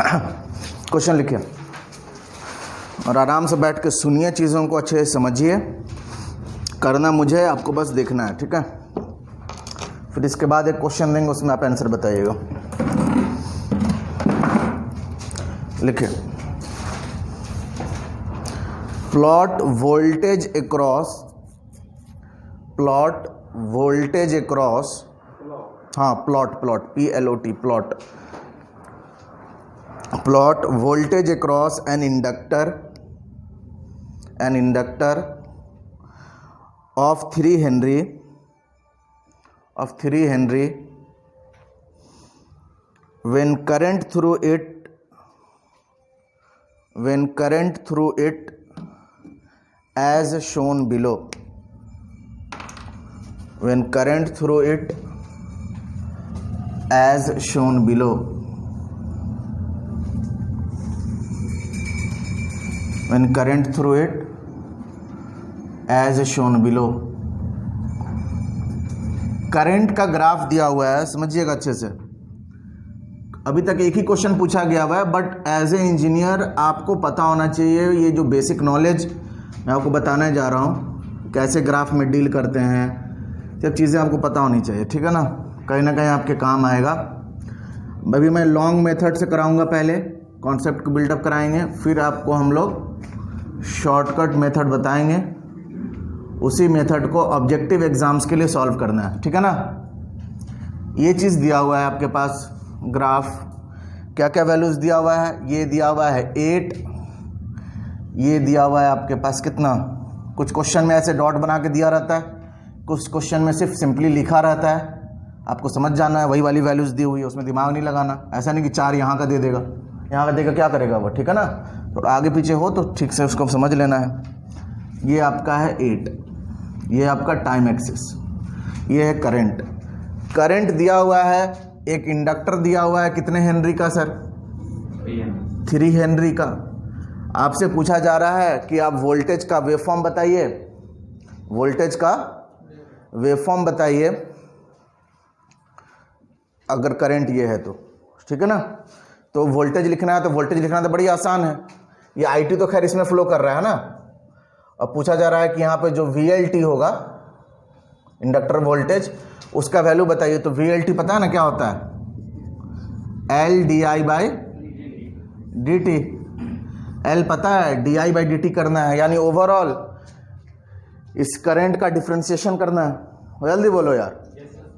Question लिखिए और आराम से बैठ के सुनिए, चीज़ों को अच्छे से समझिए। करना मुझे, आपको बस देखना है, ठीक है। फिर इसके बाद एक क्वेश्चन देंगे, उसमें आप आंसर बताइएगा। लिखिए, plot voltage across, plot voltage across, हाँ plot PLOT plot, plot voltage across an inductor of 3 Henry when current through it as shown below, when current through it as shown below, when current through it as shown below। Current का graph दिया हुआ है, समझिएगा अच्छे से। अभी तक एक ही क्वेश्चन पूछा गया हुआ है, बट एज ए इंजीनियर आपको पता होना चाहिए। ये जो बेसिक नॉलेज मैं आपको बताने जा रहा हूँ, कैसे ग्राफ में डील करते हैं, सब चीज़ें आपको पता होनी चाहिए, ठीक है ना कहीं आपके काम आएगा। अभी मैं लॉन्ग मेथड से कराऊंगा, पहले कॉन्सेप्ट को बिल्डअप कराएंगे, फिर आपको हम लोग शॉर्टकट मेथड बताएंगे। उसी मेथड को ऑब्जेक्टिव एग्जाम्स के लिए सॉल्व करना है, ठीक है ना। ये चीज़ दिया हुआ है आपके पास, ग्राफ क्या क्या वैल्यूज़ दिया हुआ है। ये दिया हुआ है 8, ये दिया हुआ है आपके पास कितना, कुछ क्वेश्चन में ऐसे डॉट बना के दिया रहता है, कुछ क्वेश्चन में सिर्फ सिंपली लिखा रहता है। आपको समझ जाना है, वही वाली वैल्यूज़ दी हुई है, उसमें दिमाग नहीं लगाना। ऐसा नहीं कि 4 यहाँ का दे देगा, यहाँ का देगा, क्या करेगा वो, ठीक है ना। तो आगे पीछे हो तो ठीक से उसको समझ लेना है। ये आपका है 8, ये आपका टाइम एक्सिस, ये है करंट। करंट दिया हुआ है, एक इंडक्टर दिया हुआ है कितने हेनरी का सर, 3 हेनरी का। आपसे पूछा जा रहा है कि आप वोल्टेज का वेवफॉर्म बताइए, वोल्टेज का वेवफॉर्म बताइए अगर करंट ये है तो, ठीक है ना। तो वोल्टेज लिखना है, तो वोल्टेज लिखना तो बड़ी आसान है। ये IT तो खैर इसमें फ्लो कर रहा है ना। अब पूछा जा रहा है कि यहाँ पे जो VLT होगा, इंडक्टर वोल्टेज, उसका वैल्यू बताइए। तो VLT पता है ना क्या होता है, LdI/dt। L पता है, dI/dt करना है, यानी ओवरऑल इस करंट का डिफरेंशिएशन करना है। जल्दी बोलो यार,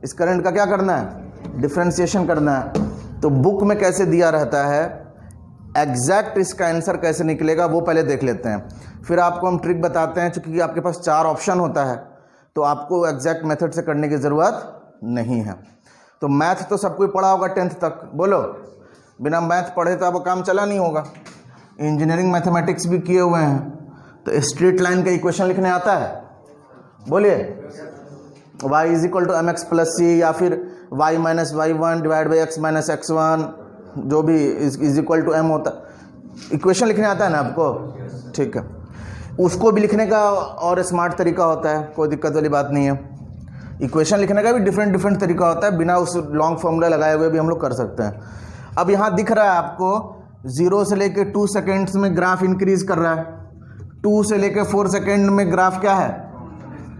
इस करंट का क्या करना है, डिफरेंशिएशन करना है। तो बुक में कैसे दिया रहता है, एग्जैक्ट इसका आंसर कैसे निकलेगा वो पहले देख लेते हैं, फिर आपको हम ट्रिक बताते हैं। चूँकि आपके पास 4 ऑप्शन होता है, तो आपको एग्जैक्ट मेथड से करने की ज़रूरत नहीं है। तो मैथ तो सब कोई पढ़ा होगा 10th तक, बोलो। बिना मैथ पढ़े तो आपका काम चला नहीं होगा। इंजीनियरिंग मैथमेटिक्स भी किए हुए हैं, तो स्ट्रेट लाइन का इक्वेशन लिखने आता है, बोलिए। y = mx + c, या फिर y - y1 / x - x1, जो भी = m होता, इक्वेशन लिखने आता है ना आपको, ठीक है। उसको भी लिखने का और स्मार्ट तरीका होता है, कोई दिक्कत वाली बात नहीं है। इक्वेशन लिखने का भी डिफरेंट तरीका होता है, बिना उस लॉन्ग फॉर्मूला लगाए हुए भी हम लोग कर सकते हैं। अब यहाँ दिख रहा है आपको 0 से लेके 2 सेकेंड्स में ग्राफ इंक्रीज कर रहा है, 2 से लेके 4 सेकेंड में ग्राफ क्या है,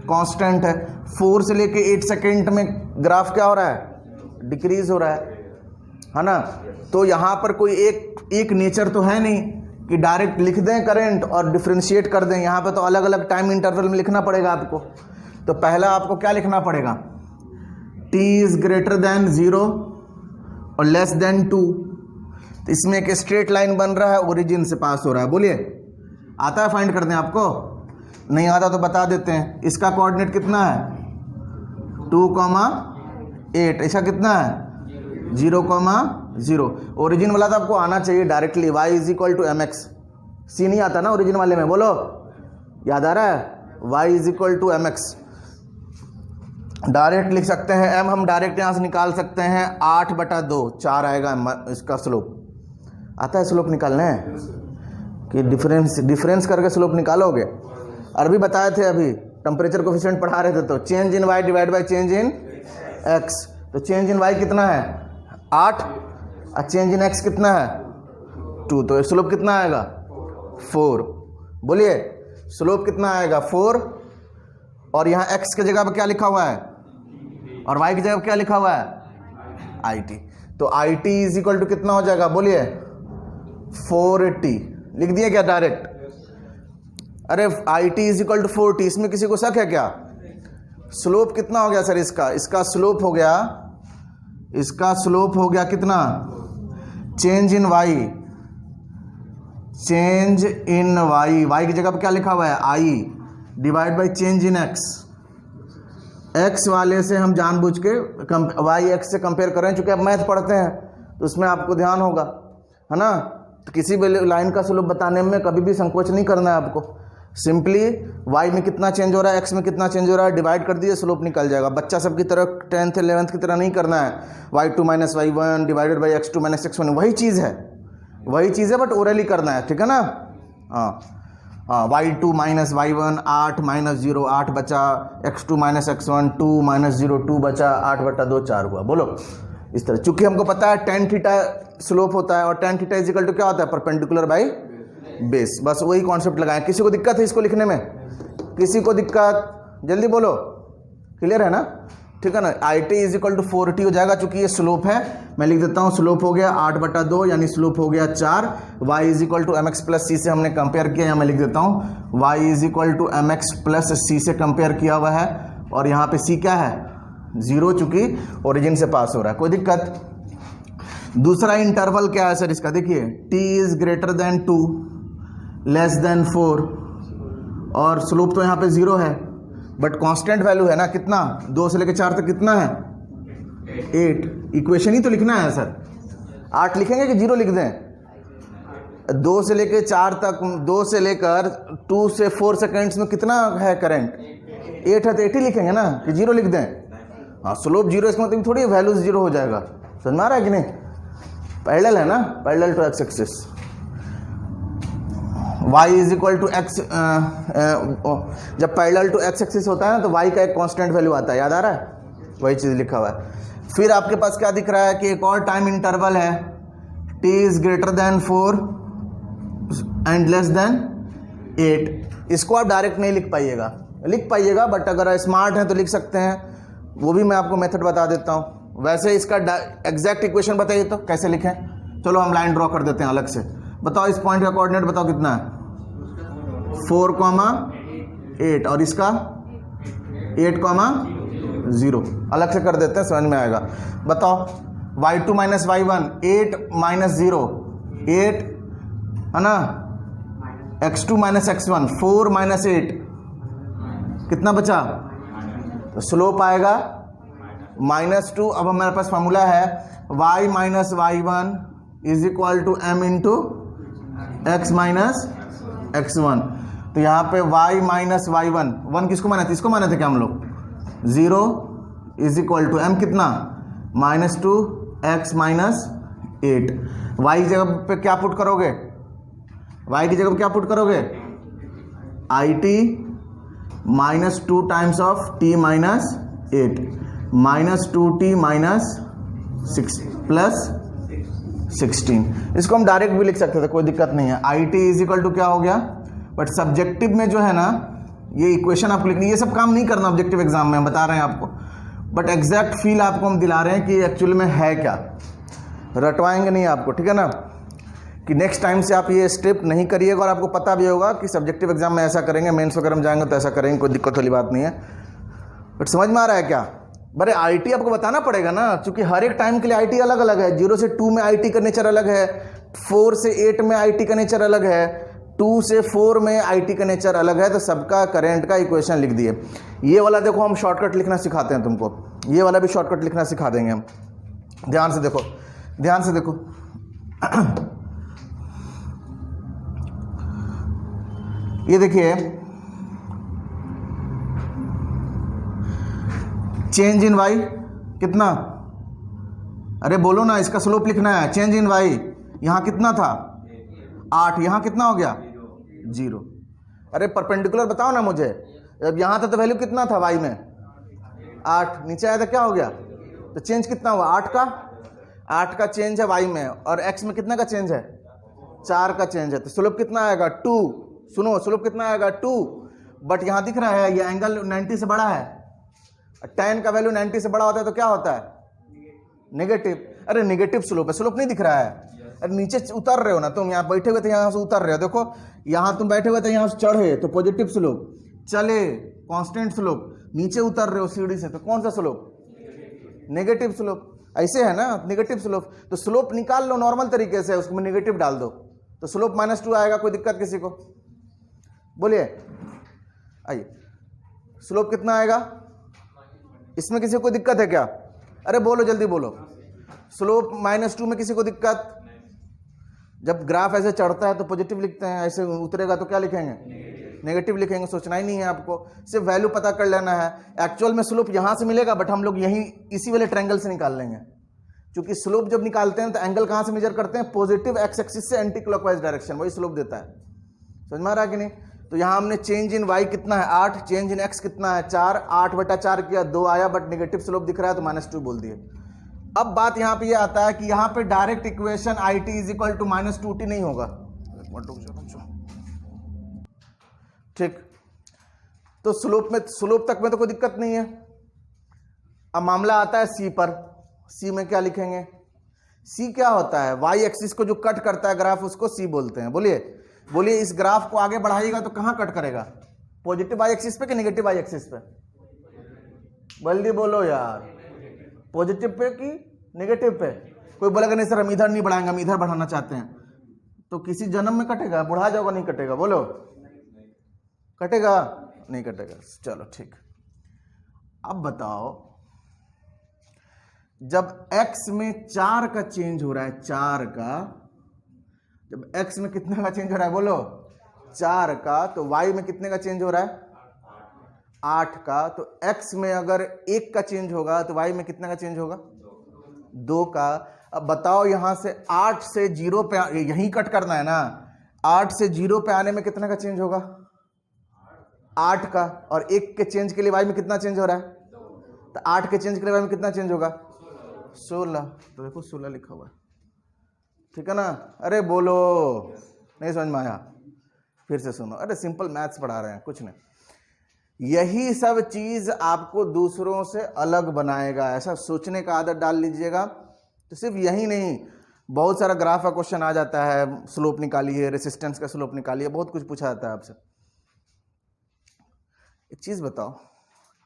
कांस्टेंट है। 4 से लेके 8 सेकेंड में ग्राफ क्या हो रहा है, डिक्रीज हो रहा है ना। तो यहाँ पर कोई एक नेचर तो है नहीं कि डायरेक्ट लिख दें करंट और डिफ्रेंशिएट कर दें। यहाँ पे तो अलग अलग टाइम इंटरवल में लिखना पड़ेगा आपको। तो पहला आपको क्या लिखना पड़ेगा, t > 0 और <2। तो इसमें एक स्ट्रेट लाइन बन रहा है, ओरिजिन से पास हो रहा है, बोलिए। आता है, फाइंड कर दें, आपको नहीं आता तो बता देते हैं। इसका कोऑर्डिनेट कितना है, 2,8, ऐसा कितना है 0,0। ओरिजिन वाला तो आपको आना चाहिए डायरेक्टली, y = mx। c नहीं आता ना ओरिजिन वाले में, बोलो, याद आ रहा है, y = mx। डायरेक्ट लिख सकते हैं, m हम डायरेक्ट यहाँ से निकाल सकते हैं, 8/2, 4 आएगा इसका स्लोप। आता है स्लोप निकालने कि डिफरेंस करके स्लोप निकालोगे। अरबी बताए थे अभी, टेम्परेचर कोफिशिएंट पढ़ा रहे थे, तो change in y / change in x। तो चेंज इन y कितना है 8, और चेंज इन x कितना है 2, तो स्लोप कितना आएगा 4। बोलिए स्लोप कितना आएगा 4, और यहाँ x की जगह पर क्या लिखा हुआ है और y की जगह पर क्या लिखा हुआ है IT। तो IT इज इक्वल टू कितना हो जाएगा, बोलिए 480। लिख दिया क्या डायरेक्ट? अरे IT is equal to 4t, इसमें किसी को शक है क्या? स्लोप कितना हो गया सर इसका स्लोप हो गया, इसका स्लोप हो गया कितना, change in y, change in y की जगह पर क्या लिखा हुआ है I divide by change in x वाले से हम जानबूझ के y x से कंपेयर करें, चूंकि आप मैथ पढ़ते हैं तो उसमें आपको ध्यान होगा, है ना। तो किसी भी लाइन का स्लोप बताने में कभी भी संकोच नहीं करना है आपको। सिंपली y में कितना चेंज हो रहा है, x में कितना चेंज हो रहा है, डिवाइड कर दिए, स्लोप निकल जाएगा। बच्चा सबकी तरह 10th 11th की तरह नहीं करना है, y2 minus y1 divided by x2 minus x1, वही चीज़ है बट ओरली करना है, ठीक है ना। हाँ y2 माइनस y1 8 माइनस 0 8 बचा, x2 माइनस x1 2 माइनस 0 2 बचा, 8/2 4 हुआ। बोलो इस तरह, चूंकि हमको पता है tan थीटा स्लोप होता है और tan theta is equal to क्या होता है, परपेंडिकुलर बाई बेस। बस वही कॉन्सेप्ट लगाएं। किसी को दिक्कत है इसको लिखने में? किसी को दिक्कत? जल्दी बोलो, क्लियर है ना, ठीक है ना। IT is equal to 4t हो जाएगा, चूंकि ये स्लोप है। मैं लिख देता हूँ स्लोप हो गया 8/2 यानी स्लोप हो गया 4। y is equal to mx plus C से हमने कंपेयर किया, यहाँ मैं लिख देता हूँ y is equal to mx plus C से कंपेयर किया हुआ है, और यहाँ पे c क्या है 0, चूंकि ओरिजिन से पास हो रहा है। कोई दिक्कत? दूसरा इंटरवल क्या है सर इसका, देखिए t is greater then 2 less then 4, और स्लोप तो यहाँ पे 0 है बट कांस्टेंट वैल्यू है ना, कितना 2 से लेकर 4 तक कितना है 8। इक्वेशन ही तो लिखना है सर, 8 लिखेंगे कि 0 लिख दें? 2 से लेकर 4 तक, 2 से लेकर 2 से 4 सेकेंड्स में कितना है करंट 8 है, तो 8 ही लिखेंगे ना कि 0 लिख दें? हाँ स्लोप 0, इसका मतलब थोड़ी वैल्यू 0 हो जाएगा। समझ में आ रहा है कि नहीं? पैरेलल है ना, parallel to x axis. y is equal to x, जब पैरेलल टू एक्स एक्सिस होता है ना तो y का एक कांस्टेंट वैल्यू आता है, याद आ रहा है? वही चीज़ लिखा हुआ है। फिर आपके पास क्या दिख रहा है कि एक और टाइम इंटरवल है, t is greater than 4 and less than 8। इसको आप डायरेक्ट नहीं लिख पाइएगा बट अगर स्मार्ट हैं तो लिख सकते हैं, वो भी मैं आपको मेथड बता देता हूँ। वैसे इसका एग्जैक्ट इक्वेशन बताइए तो कैसे लिखें? चलो हम लाइन ड्रॉ कर देते हैं अलग से। बताओ इस पॉइंट का कोऑर्डिनेट बताओ कितना है, 4,8, और इसका 8,0। अलग से कर देते हैं, समझ में आएगा। बताओ y2 माइनस y1 8 माइनस 0 8 है ना, x2 माइनस x1 4 माइनस 8, कितना बचा? तो स्लोप आएगा -2। अब हमारे पास फॉर्मूला है y minus y1 is equal to m into x minus x1। तो यहाँ पे y माइनस y1, 1 किसको माने थे? इसको माने थे क्या हम लोग? 0 इज इक्वल टू m कितना -2 x माइनस 8। y की जगह पे क्या पुट करोगे? y की जगह पे क्या पुट करोगे? IT -2 times of t minus 8 -2t minus 6 plus 16। इसको हम डायरेक्ट भी लिख सकते थे, कोई दिक्कत नहीं है। IT इज इक्वल टू क्या हो गया, बट सब्जेक्टिव में जो है ना ये इक्वेशन आपको लिखनी, ये सब काम नहीं करना ऑब्जेक्टिव एग्जाम में, हम बता रहे हैं आपको, बट एग्जैक्ट फील आपको हम दिला रहे हैं कि एक्चुअल में है क्या, रटवाएंगे नहीं आपको, ठीक है ना। कि नेक्स्ट टाइम से आप ये स्टेप नहीं करिएगा, और आपको पता भी होगा कि सब्जेक्टिव एग्जाम में ऐसा करेंगे, मेंस वगैरह में जाएंगे तो ऐसा करेंगे, कोई दिक्कत वाली बात नहीं है। बट समझ में आ रहा है क्या? बड़े IT आपको बताना पड़ेगा ना, क्योंकि हर एक टाइम के लिए IT अलग अलग है। 0 से 2 में IT का नेचर अलग है, 4 से 8 में IT का नेचर अलग है, 2 से 4 में IT का नेचर अलग है। तो सबका करंट का इक्वेशन लिख दिए। ये वाला देखो हम शॉर्टकट लिखना सिखाते हैं तुमको, ये वाला भी शॉर्टकट लिखना सिखा देंगे हम। ध्यान से देखो, ध्यान से देखो। ये देखिए चेंज इन y कितना, अरे बोलो ना, इसका स्लोप लिखना है। चेंज इन y यहाँ कितना था 8, यहाँ कितना हो गया 0। अरे परपेंडिकुलर बताओ ना मुझे, जब यहाँ था तो वैल्यू कितना था y में 8, नीचे आया था क्या हो गया, तो चेंज कितना हुआ 8 का चेंज है y में, और x में कितना का चेंज है 4 का चेंज है, तो स्लोप कितना आएगा 2। सुनो, स्लोप कितना आएगा 2, बट यहां दिख रहा है ये एंगल 90 से बड़ा है, tan का वैल्यू 90 से बड़ा होता है तो क्या होता है? नेगेटिव। अरे नेगेटिव स्लोप है, स्लोप नहीं दिख रहा है। अरे नीचे उतर रहे हो ना तुम, यहाँ बैठे हुए थे यहां से उतर रहे हो, देखो यहां तुम बैठे हुए थे यहां से चढ़े तो पॉजिटिव स्लोप, चले कांस्टेंट स्लोप, नीचे उतर रहे हो सीढ़ी से तो कौन सा स्लोप? Negative slope. ऐसे है ना नेगेटिव स्लोप, तो स्लोप निकाल लो नॉर्मल तरीके से, उसमें नेगेटिव डाल दो तो स्लोप -2 आएगा। कोई दिक्कत किसी को? बोलिए, आइए स्लोप कितना आएगा? इसमें किसी को कोई दिक्कत है क्या? अरे बोलो जल्दी बोलो। स्लोप -2 में किसी को दिक्कत? जब ग्राफ ऐसे चढ़ता है तो पॉजिटिव लिखते हैं, ऐसे उतरेगा तो क्या लिखेंगे? नेगेटिव लिखेंगे। सोचना ही नहीं है आपको, सिर्फ वैल्यू पता कर लेना है। एक्चुअल में स्लोप यहां से मिलेगा, बट हम लोग यहीं इसी वाले ट्रायंगल से निकाल लेंगे, क्योंकि स्लोप जब निकालते हैं तो एंगल कहां से मेजर करते हैं? पॉजिटिव एक्स एक्सिस से एंटी क्लॉकवाइज डायरेक्शन, वही स्लोप देता है। समझ में आ रहा है कि नहीं? तो यहां हमने चेंज इन y कितना है 8, चेंज इन x कितना है 4, 8/4 किया 2 आया, बट नेगेटिव स्लोप दिख रहा है तो -2 बोल दिए। अब बात यहां पे ये आता है कि यहां पे डायरेक्ट इक्वेशन it = -2t नहीं होगा, ठीक? तो स्लोप तक में तो कोई दिक्कत नहीं है। अब मामला आता है c पर। c में क्या लिखेंगे? c क्या होता है? y एक्सिस को जो कट करता है ग्राफ, उसको c बोलते हैं। बोलिए इस ग्राफ को आगे बढ़ाइएगा तो कहां कट करेगा? पॉजिटिव y एक्सिस पे कि नेगेटिव y एक्सिस पे? जल्दी बोलो यार, पॉजिटिव पे कि नेगेटिव पे? कोई बोलेगा नहीं सर हम इधर नहीं बढ़ाएंगे, हम इधर बढ़ाना चाहते हैं, तो किसी जन्म में कटेगा? बुढ़ा जाओगा नहीं कटेगा? बोलो, कटेगा? नहीं कटेगा। चलो ठीक। अब बताओ, जब x में 4 का चेंज हो रहा है, 4 का, जब x में कितने का चेंज हो रहा है? बोलो 4 का, तो y में कितने का चेंज हो रहा है? 8 का। तो x में अगर 1 का चेंज होगा तो y में कितने का चेंज होगा? 2 का। अब बताओ यहां से 8 से 0 पे यहीं कट करना है ना, 8 से 0 पे आने में कितने का चेंज होगा? 8 का। और 1 के चेंज के लिए y में कितना चेंज हो रहा है? तो 8 के चेंज के लिए y में कितना चेंज होगा? 16। तो देखो 16 लिखा हुआ है, ठीक है ना? अरे बोलो, नहीं समझ में आया? फिर से सुनो। अरे सिंपल मैथ्स पढ़ा रहे हैं, कुछ नहीं। यही सब चीज आपको दूसरों से अलग बनाएगा, ऐसा सोचने का आदत डाल लीजिएगा। तो सिर्फ यही नहीं, बहुत सारा ग्राफ का क्वेश्चन आ जाता है, स्लोप निकालिए, रेसिस्टेंस का स्लोप निकालिए, बहुत कुछ पूछा जाता है आपसे। एक चीज बताओ,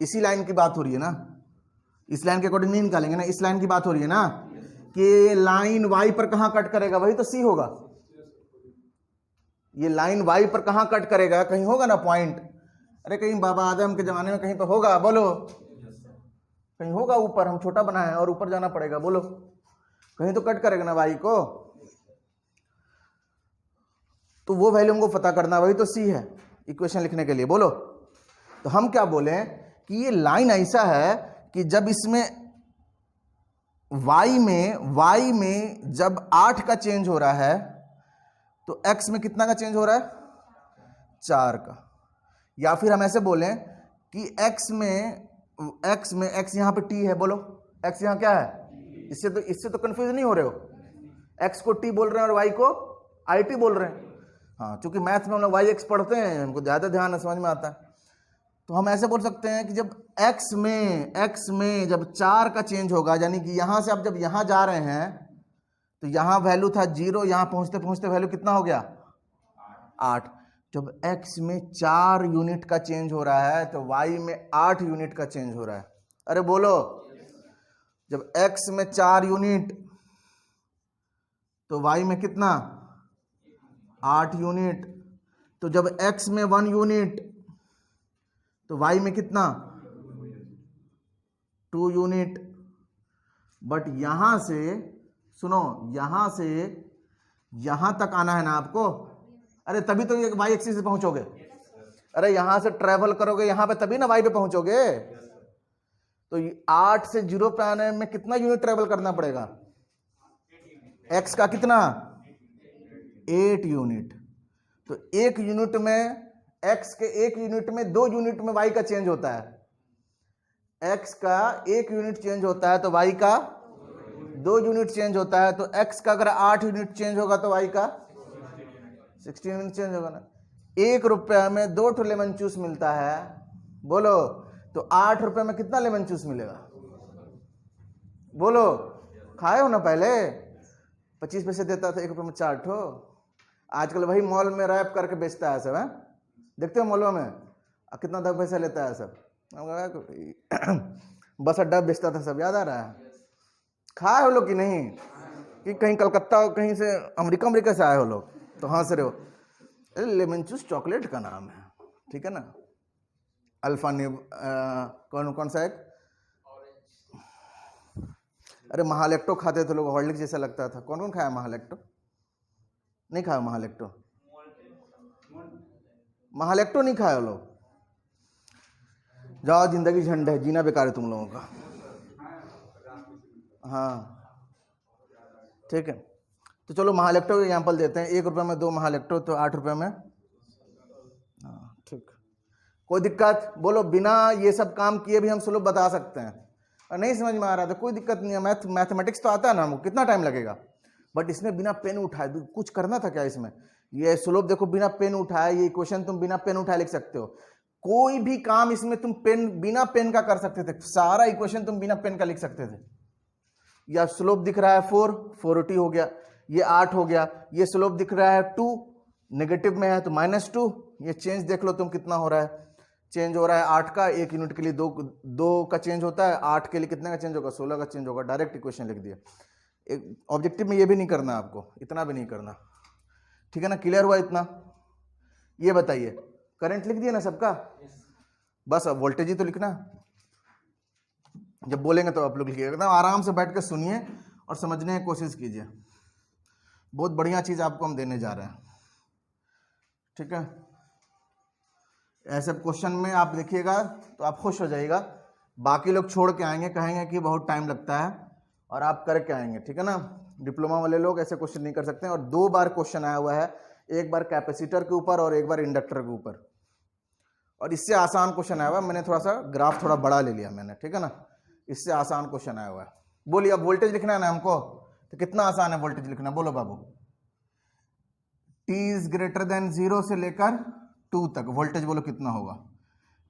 इसी लाइन की बात हो रही है ना, इस लाइन के अकॉर्डिंग नहीं निकालेंगे ना, इस लाइन की बात हो रही है ना कि लाइन y पर कहां कट करेगा? वही तो c होगा। ये लाइन y पर कहां कट करेगा? कहीं होगा ना पॉइंट। अरे कहीं बाबा आदम के जमाने में कहीं तो होगा, बोलो कहीं होगा ऊपर, हम छोटा बनाए और ऊपर जाना पड़ेगा, बोलो कहीं तो कट करेगा ना y को। तो वो वैल्यू हमको पता करना, वही तो c है इक्वेशन लिखने के लिए। बोलो, तो हम क्या बोले कि ये लाइन ऐसा है कि जब इसमें y में जब 8 का चेंज हो रहा है तो x में कितना का चेंज हो रहा है? 4 का। या फिर हम ऐसे बोलें कि x यहाँ पे t है, बोलो x यहाँ क्या है? इससे तो कंफ्यूज नहीं हो रहे हो? x को t बोल रहे हैं और y को it बोल रहे हैं। हाँ, चूंकि मैथ्स में हम लोग y x पढ़ते हैं, हमको ज्यादा ध्यान है, समझ में आता है। तो हम ऐसे बोल सकते हैं कि जब x में जब 4 का चेंज होगा, यानी कि यहां से आप जब यहां जा रहे हैं तो यहां वैल्यू था 0, यहां पहुंचते पहुंचते वैल्यू कितना हो गया? 8। जब x में 4 यूनिट का चेंज हो रहा है तो y में 8 यूनिट का चेंज हो रहा है। अरे बोलो, जब x में 4 यूनिट तो y में कितना? 8 यूनिट। तो जब x में 1 यूनिट तो y में कितना? 2 यूनिट। बट यहां से सुनो, यहां से यहां तक आना है ना आपको। अरे तभी तो ये y एक्सिस से पहुंचोगे। अरे यहां से ट्रेवल करोगे यहां पे, तभी ना y पे पहुंचोगे। तो 8 से 0 पे आने में कितना यूनिट ट्रेवल करना पड़ेगा? x का कितना? 8 यूनिट। तो 1 यूनिट में x के 1 यूनिट में 2 यूनिट में y का चेंज होता है। x का 1 यूनिट चेंज होता है तो y का 2 यूनिट चेंज होता है। तो x का अगर 8 यूनिट चेंज होगा तो y का 16 में चेंज होगा ना। 1 रुपया में 2 ठो लेमन जूस मिलता है, बोलो, तो 8 रुपये में कितना लेमन जूस मिलेगा? बोलो, खाए हो ना पहले? 25 पैसे देता था, 1 रुपये में 4 ठो। आजकल वही मॉल में रैप करके बेचता है सब, है? देखते हो मॉलों में कितना तक पैसा लेता है सब। बस अड्डा बेचता था सब, याद आ रहा है? खाए हो लोग कि नहीं? कि कहीं कलकत्ता कहीं से अमेरिका से आए हो लोग तो हंस रहे हो। लेमन जूस चॉकलेट का नाम है, ठीक है ना। अल्फा ने कौन सा एक, अरे महालेक्टो खाते थे लोग, हॉर्लिक्स जैसा लगता था। कौन कौन खाया महालेक्टो? नहीं खाया महालेक्टो? महालेक्टो नहीं खाया लोग? जाओ, जिंदगी झंड है, जीना बेकार है तुम लोगों का। हाँ ठीक है, तो चलो महालेक्टो का एग्जाम्पल देते हैं। 1 रुपये में 2 महालेक्टो, तो 8 रुपये में। हाँ ठीक, कोई दिक्कत? बोलो, बिना ये सब काम किए भी हम स्लोप बता सकते हैं। और नहीं समझ में आ रहा था, कोई दिक्कत नहीं है, मैथमेटिक्स तो आता है ना हमको, कितना टाइम लगेगा। बट इसमें बिना पेन उठाए कुछ करना था क्या इसमें? ये स्लोप देखो, बिना पेन उठाए, ये इक्वेशन तुम बिना पेन उठाए लिख सकते हो। कोई भी काम इसमें तुम बिना पेन का कर सकते थे, सारा इक्वेशन तुम बिना पेन का लिख सकते थे। या स्लोप दिख रहा है 4t हो गया, ये 8 हो गया। ये स्लोप दिख रहा है 2, नेगेटिव में है तो -2। ये चेंज देख लो तुम कितना हो रहा है, चेंज हो रहा है 8 का, 1 यूनिट के लिए 2 का चेंज होता है, 8 के लिए कितने का चेंज होगा? 16 का चेंज होगा। डायरेक्ट इक्वेशन लिख दिया। एक ऑब्जेक्टिव में ये भी नहीं करना आपको, इतना भी नहीं करना, ठीक है ना। क्लियर हुआ इतना? ये बताइए, करंट लिख दिया ना सबका? बस अब वोल्टेज ही तो लिखना, जब बोलेंगे तो आप लोग लिखिए। एकदम आराम से बैठ के सुनिए और समझने की कोशिश कीजिए। बहुत बढ़िया चीज आपको हम देने जा रहे हैं, ठीक है। ऐसे क्वेश्चन में आप देखिएगा तो आप खुश हो जाइएगा। बाकी लोग छोड़ के आएंगे, कहेंगे कि बहुत टाइम लगता है, और आप करके आएंगे, ठीक है ना। डिप्लोमा वाले लोग ऐसे क्वेश्चन नहीं कर सकते। और 2 बार क्वेश्चन आया हुआ है, एक बार कैपेसिटर के ऊपर और एक बार इंडक्टर के ऊपर, और इससे आसान क्वेश्चन आया हुआ है। मैंने थोड़ा सा ग्राफ थोड़ा बड़ा ले लिया मैंने, ठीक है ना। इससे आसान क्वेश्चन आया हुआ है। बोलिए, अब वोल्टेज लिखना है ना हमको, तो कितना आसान है वोल्टेज लिखना? बोलो बाबू, t इज ग्रेटर देन 0 से लेकर 2 तक वोल्टेज बोलो कितना होगा?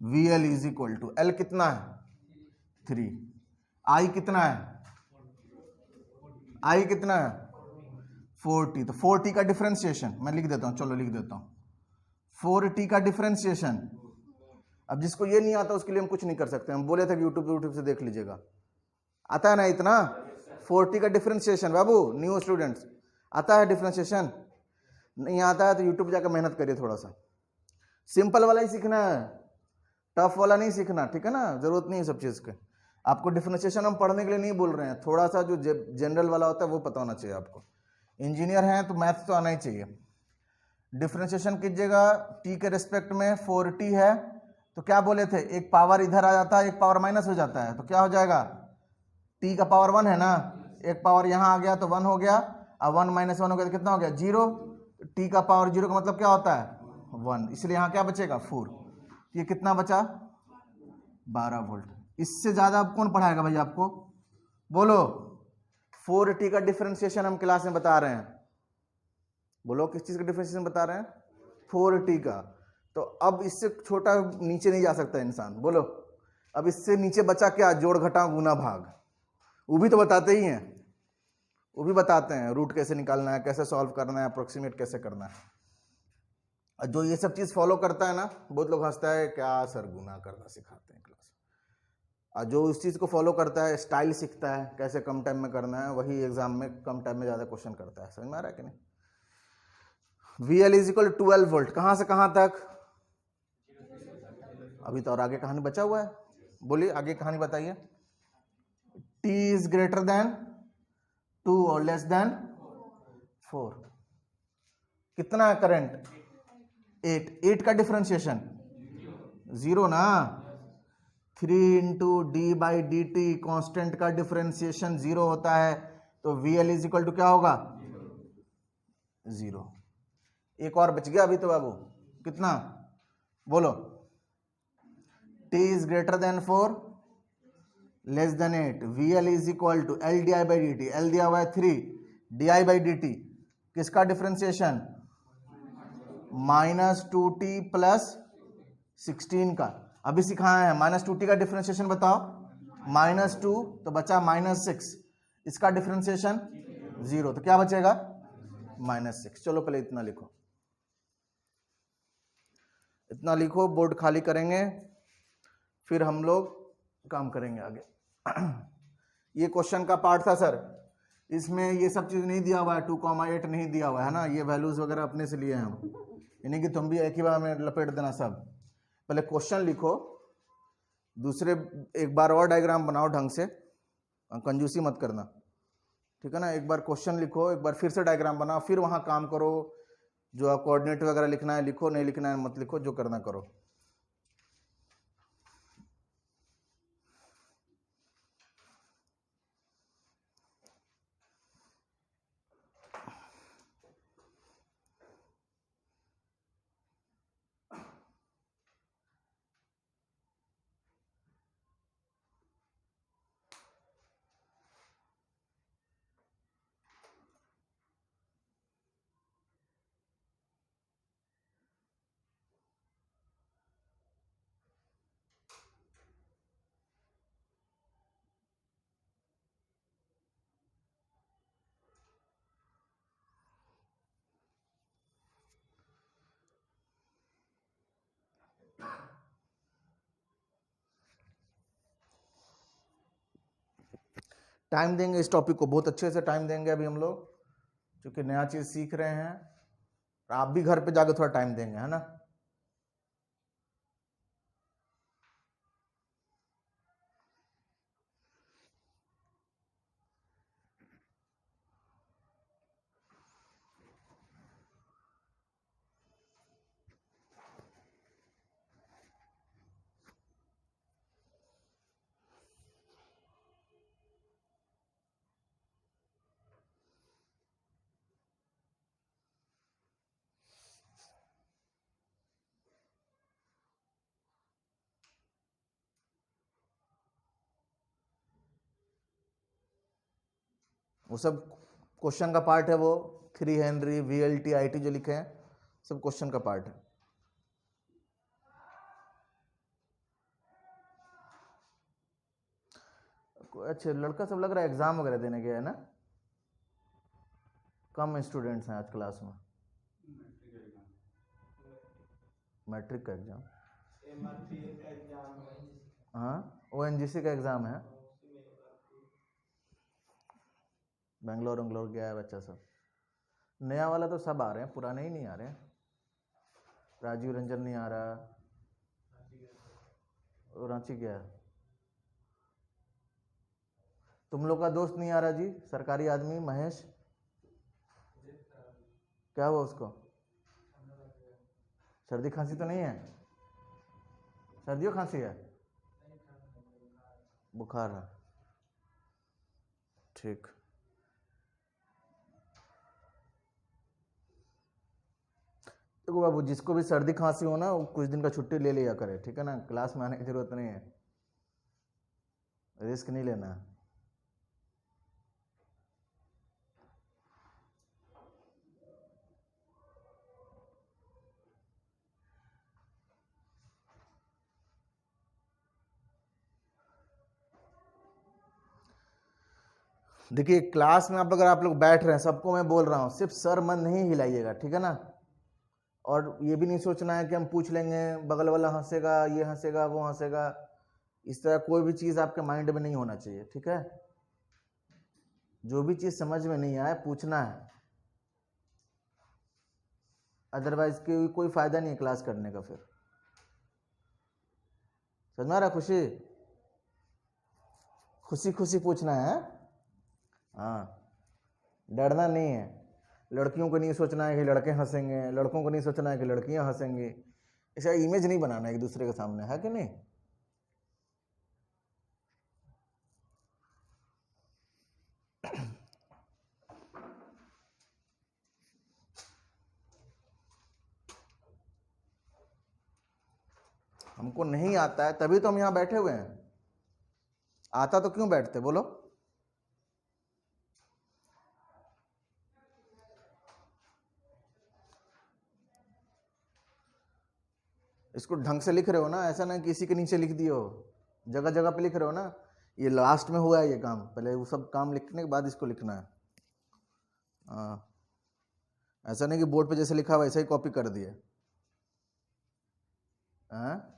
VL is equal to L कितना है? 3। I कितना है? I कितना है? 4t। तो 4t का डिफरेंशिएशन मैं लिख देता हूं, चलो लिख देता हूं, 4t का डिफरेंशिएशन। अब जिसको ये नहीं आता उसके लिए हम कुछ नहीं कर सकते। हम बोले थे कि यूट्यूब से देख लीजिएगा, आता है ना इतना। 4t का डिफरेंशिएशन बाबू, न्यू स्टूडेंट्स आता है डिफरेंशिएशन? नहीं आता है तो यूट्यूब जाकर मेहनत करिए थोड़ा सा। सिंपल वाला ही सीखना है, टफ वाला नहीं सीखना, ठीक है ना। जरूरत नहीं है सब चीज के। आपको डिफरेंशिएशन हम पढ़ने के लिए नहीं बोल रहे हैं, थोड़ा सा जो जनरल वाला होता है वो पता होना चाहिए आपको। इंजीनियर हैं तो मैथ्स तो आना ही चाहिए। डिफरेंशिएशन कीजिएगा, t के रेस्पेक्ट में 4t है तो क्या बोले थे, एक पावर इधर आ जाता है, एक पावर माइनस हो जाता है, तो क्या हो जाएगा? t का पावर 1 है ना, एक पावर यहाँ आ गया तो 1 हो गया, अब 1 - 1 हो गया तो कितना हो गया? 0। t का पावर 0 का मतलब क्या होता है? 1, इसलिए यहाँ क्या बचेगा? 4। ये कितना बचा? 12 वोल्ट। इससे ज्यादा अब कौन पढ़ाएगा भाई आपको? बोलो, 4t का डिफरेंशिएशन हम क्लास में बता रहे हैं। बोलो, किस चीज का डिफरेंशिएशन बता रहे हैं? 4t का। तो अब इससे छोटा नीचे नहीं जा सकता इंसान। बोलो, अब इससे नीचे बचा क्या? जोड़, घटा, गुना, भाग। वो भी तो बताते ही हैं, वो भी बताते हैं रूट कैसे निकालना है, कैसे सॉल्व करना है, अप्रोक्सीमेट कैसे करना है। और जो ये सब चीज फॉलो करता है ना, बहुत लोग हंसता है, क्या सर गुना करना सिखाते हैं क्लास। और जो उस चीज को फॉलो करता है, स्टाइल सीखता है कैसे कम टाइम में करना है, वही एग्जाम में कम टाइम में ज्यादा क्वेश्चन करता है। समझ में आ रहा है कि नहीं? VL इज इक्वल 12 वोल्ट, कहां से कहां तक? अभी तो और आगे कहानी बचा हुआ है। बोलिए, आगे कहानी बताइए। t इज ग्रेटर देन 2 और लेस देन 4। कितना है करंट? 8 का डिफरेंशिएशन 0 ना। 3 × d/dt कांस्टेंट का डिफरेंशिएशन 0 होता है, तो VL इज इक्वल टू क्या होगा? 0। एक और बच गया अभी तो बाबू, कितना? बोलो, t is greater than 4 less than 8, VL is equal to L di/dt। L दिया हुआ है 3, di/dt किसका डिफरेंशिएशन? -2t प्लस 16 का। अभी सिखाया है -2t का डिफरेंशिएशन बताओ, -2 तो बचा -6, इसका डिफरेंशिएशन 0, तो क्या बचेगा -6। चलो पहले इतना लिखो, इतना लिखो, बोर्ड खाली करेंगे, फिर हम लोग काम करेंगे आगे। ये क्वेश्चन का पार्ट था सर, इसमें ये सब चीज़ नहीं दिया हुआ है, 2,8 नहीं दिया हुआ है ना, ये वैल्यूज वगैरह अपने से लिए हैं हम, यानी कि तुम भी एक ही बार में लपेट देना सब। पहले क्वेश्चन लिखो, दूसरे एक बार और डायग्राम बनाओ ढंग से, कंजूसी मत करना, ठीक है ना। एक बार क्वेश्चन लिखो, एक बार फिर से डायग्राम बनाओ, फिर वहाँ काम करो, जो कोऑर्डिनेट वगैरह लिखना है लिखो, नहीं लिखना है मत लिखो, जो करना करो। टाइम देंगे इस टॉपिक को, बहुत अच्छे से टाइम देंगे अभी हम लोग, क्योंकि नया चीज़ सीख रहे हैं। आप भी घर पे जाकर थोड़ा टाइम देंगे, है ना। वो सब क्वेश्चन का पार्ट है, वो 3 हेनरी VLT IT जो लिखे हैं सब क्वेश्चन का पार्ट है। अच्छा, लड़का सब लग रहा है एग्जाम वगैरह देने गया है ना, कम स्टूडेंट्स हैं आज क्लास में। मैट्रिक का एग्जाम, हाँ ONGC का एग्जाम है, बेंगलोर वंगलोर गया है बच्चा सब। नया वाला तो सब आ रहे हैं, पुराने ही नहीं आ रहे हैं। राजीव रंजन नहीं आ रहा, रांची गया है। तुम लोग का दोस्त नहीं आ रहा जी, सरकारी आदमी महेश, क्या हुआ उसको? सर्दी खांसी तो नहीं है? सर्दियों खांसी है, बुखार है, ठीक। देखो बाबू, जिसको भी सर्दी खांसी हो ना, वो कुछ दिन का छुट्टी ले लिया करे, ठीक है ना, क्लास में आने की जरूरत नहीं है, रिस्क नहीं लेना है। देखिए क्लास में अगर आप लोग बैठ रहे हैं, सबको मैं बोल रहा हूँ, सिर्फ सर मन नहीं हिलाइएगा, ठीक है ना। और ये भी नहीं सोचना है कि हम पूछ लेंगे, बगल वाला हंसेगा, ये हंसेगा, वो हंसेगा, इस तरह कोई भी चीज़ आपके माइंड में नहीं होना चाहिए, ठीक है। जो भी चीज़ समझ में नहीं आए पूछना है, अदरवाइज कोई फायदा नहीं है क्लास करने का। फिर समझ में आ रहा? खुशी खुशी खुशी पूछना है, हाँ, डरना नहीं है। लड़कियों को नहीं सोचना है कि लड़के हंसेंगे, लड़कों को नहीं सोचना है कि लड़कियां हंसेंगी, ऐसा इमेज नहीं बनाना है एक दूसरे के सामने, है कि नहीं। हमको नहीं आता है तभी तो हम यहां बैठे हुए हैं, आता तो क्यों बैठते बोलो। इसको ढंग से लिख रहे हो ना, ऐसा ना कि किसी के नीचे लिख दियो, जगह जगह पे लिख रहे हो ना। ये लास्ट में हुआ है ये काम, पहले वो सब काम लिखने के बाद इसको लिखना है। हाँ, ऐसा नहीं कि बोर्ड पे जैसे लिखा हुआ ऐसा ही कॉपी कर दिए। हाँ,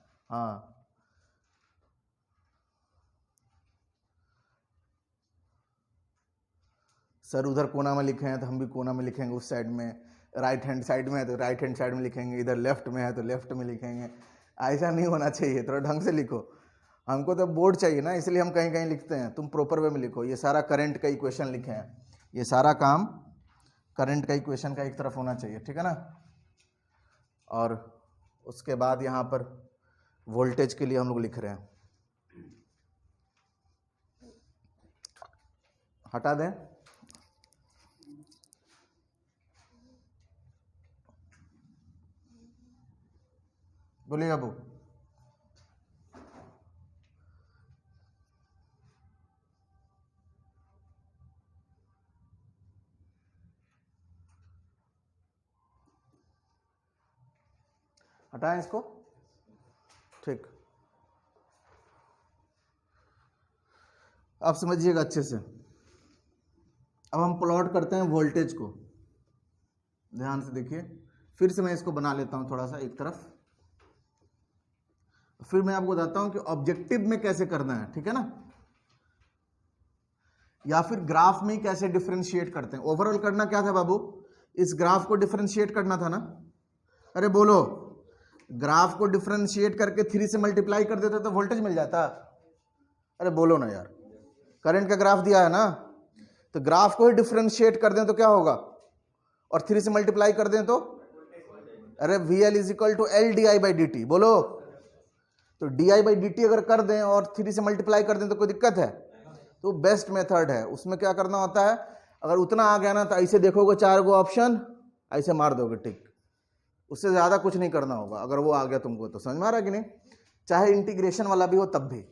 सर उधर कोना में लिखे हैं तो हम भी कोना में लिखेंगे, उस साइड में। राइट हैंड साइड में है तो राइट हैंड साइड में लिखेंगे, इधर लेफ्ट में है तो लेफ्ट में लिखेंगे। ऐसा नहीं होना चाहिए, थोड़ा ढंग से लिखो। हमको तो बोर्ड चाहिए ना, इसलिए हम कहीं कहीं लिखते हैं, तुम प्रॉपर वे में लिखो। ये सारा करंट का इक्वेशन लिखे हैं, ये सारा काम करंट का इक्वेशन का एक तरफ होना चाहिए, ठीक है ना। और उसके बाद यहाँ पर वोल्टेज के लिए हम लोग लिख रहे हैं, हटा दें। बोलिए बाबू। हटाएं इसको, ठीक। आप समझिएगा अच्छे से। अब हम प्लॉट करते हैं वोल्टेज को, ध्यान से देखिए। फिर से मैं इसको बना लेता हूं थोड़ा सा एक तरफ, फिर मैं आपको बताता हूं कि ऑब्जेक्टिव में कैसे करना है, ठीक है ना, या फिर ग्राफ में ही कैसे डिफरेंशिएट करते हैं। ओवरऑल करना क्या था बाबू, इस ग्राफ को डिफरेंशिएट करना था ना। अरे बोलो, ग्राफ को डिफरेंशिएट करके 3 से मल्टीप्लाई कर देते तो वोल्टेज मिल जाता। अरे बोलो ना यार, करंट का ग्राफ दिया है ना, तो ग्राफ को ही डिफरेंशिएट कर दें तो क्या होगा, और 3 से मल्टीप्लाई कर दें तो, अरे VL = LdI/dt। बोलो, तो dI/dt अगर कर दें और 3 से मल्टीप्लाई कर दें तो कोई दिक्कत है? तो बेस्ट मेथड है। उसमें क्या करना होता है, अगर उतना आ गया ना तो ऐसे देखोगे 4 गो ऑप्शन, ऐसे मार दोगे टिक, उससे ज़्यादा कुछ नहीं करना होगा। अगर वो आ गया तुमको तो, समझ में आ रहा है कि नहीं। चाहे इंटीग्रेशन वाला भी हो तब भी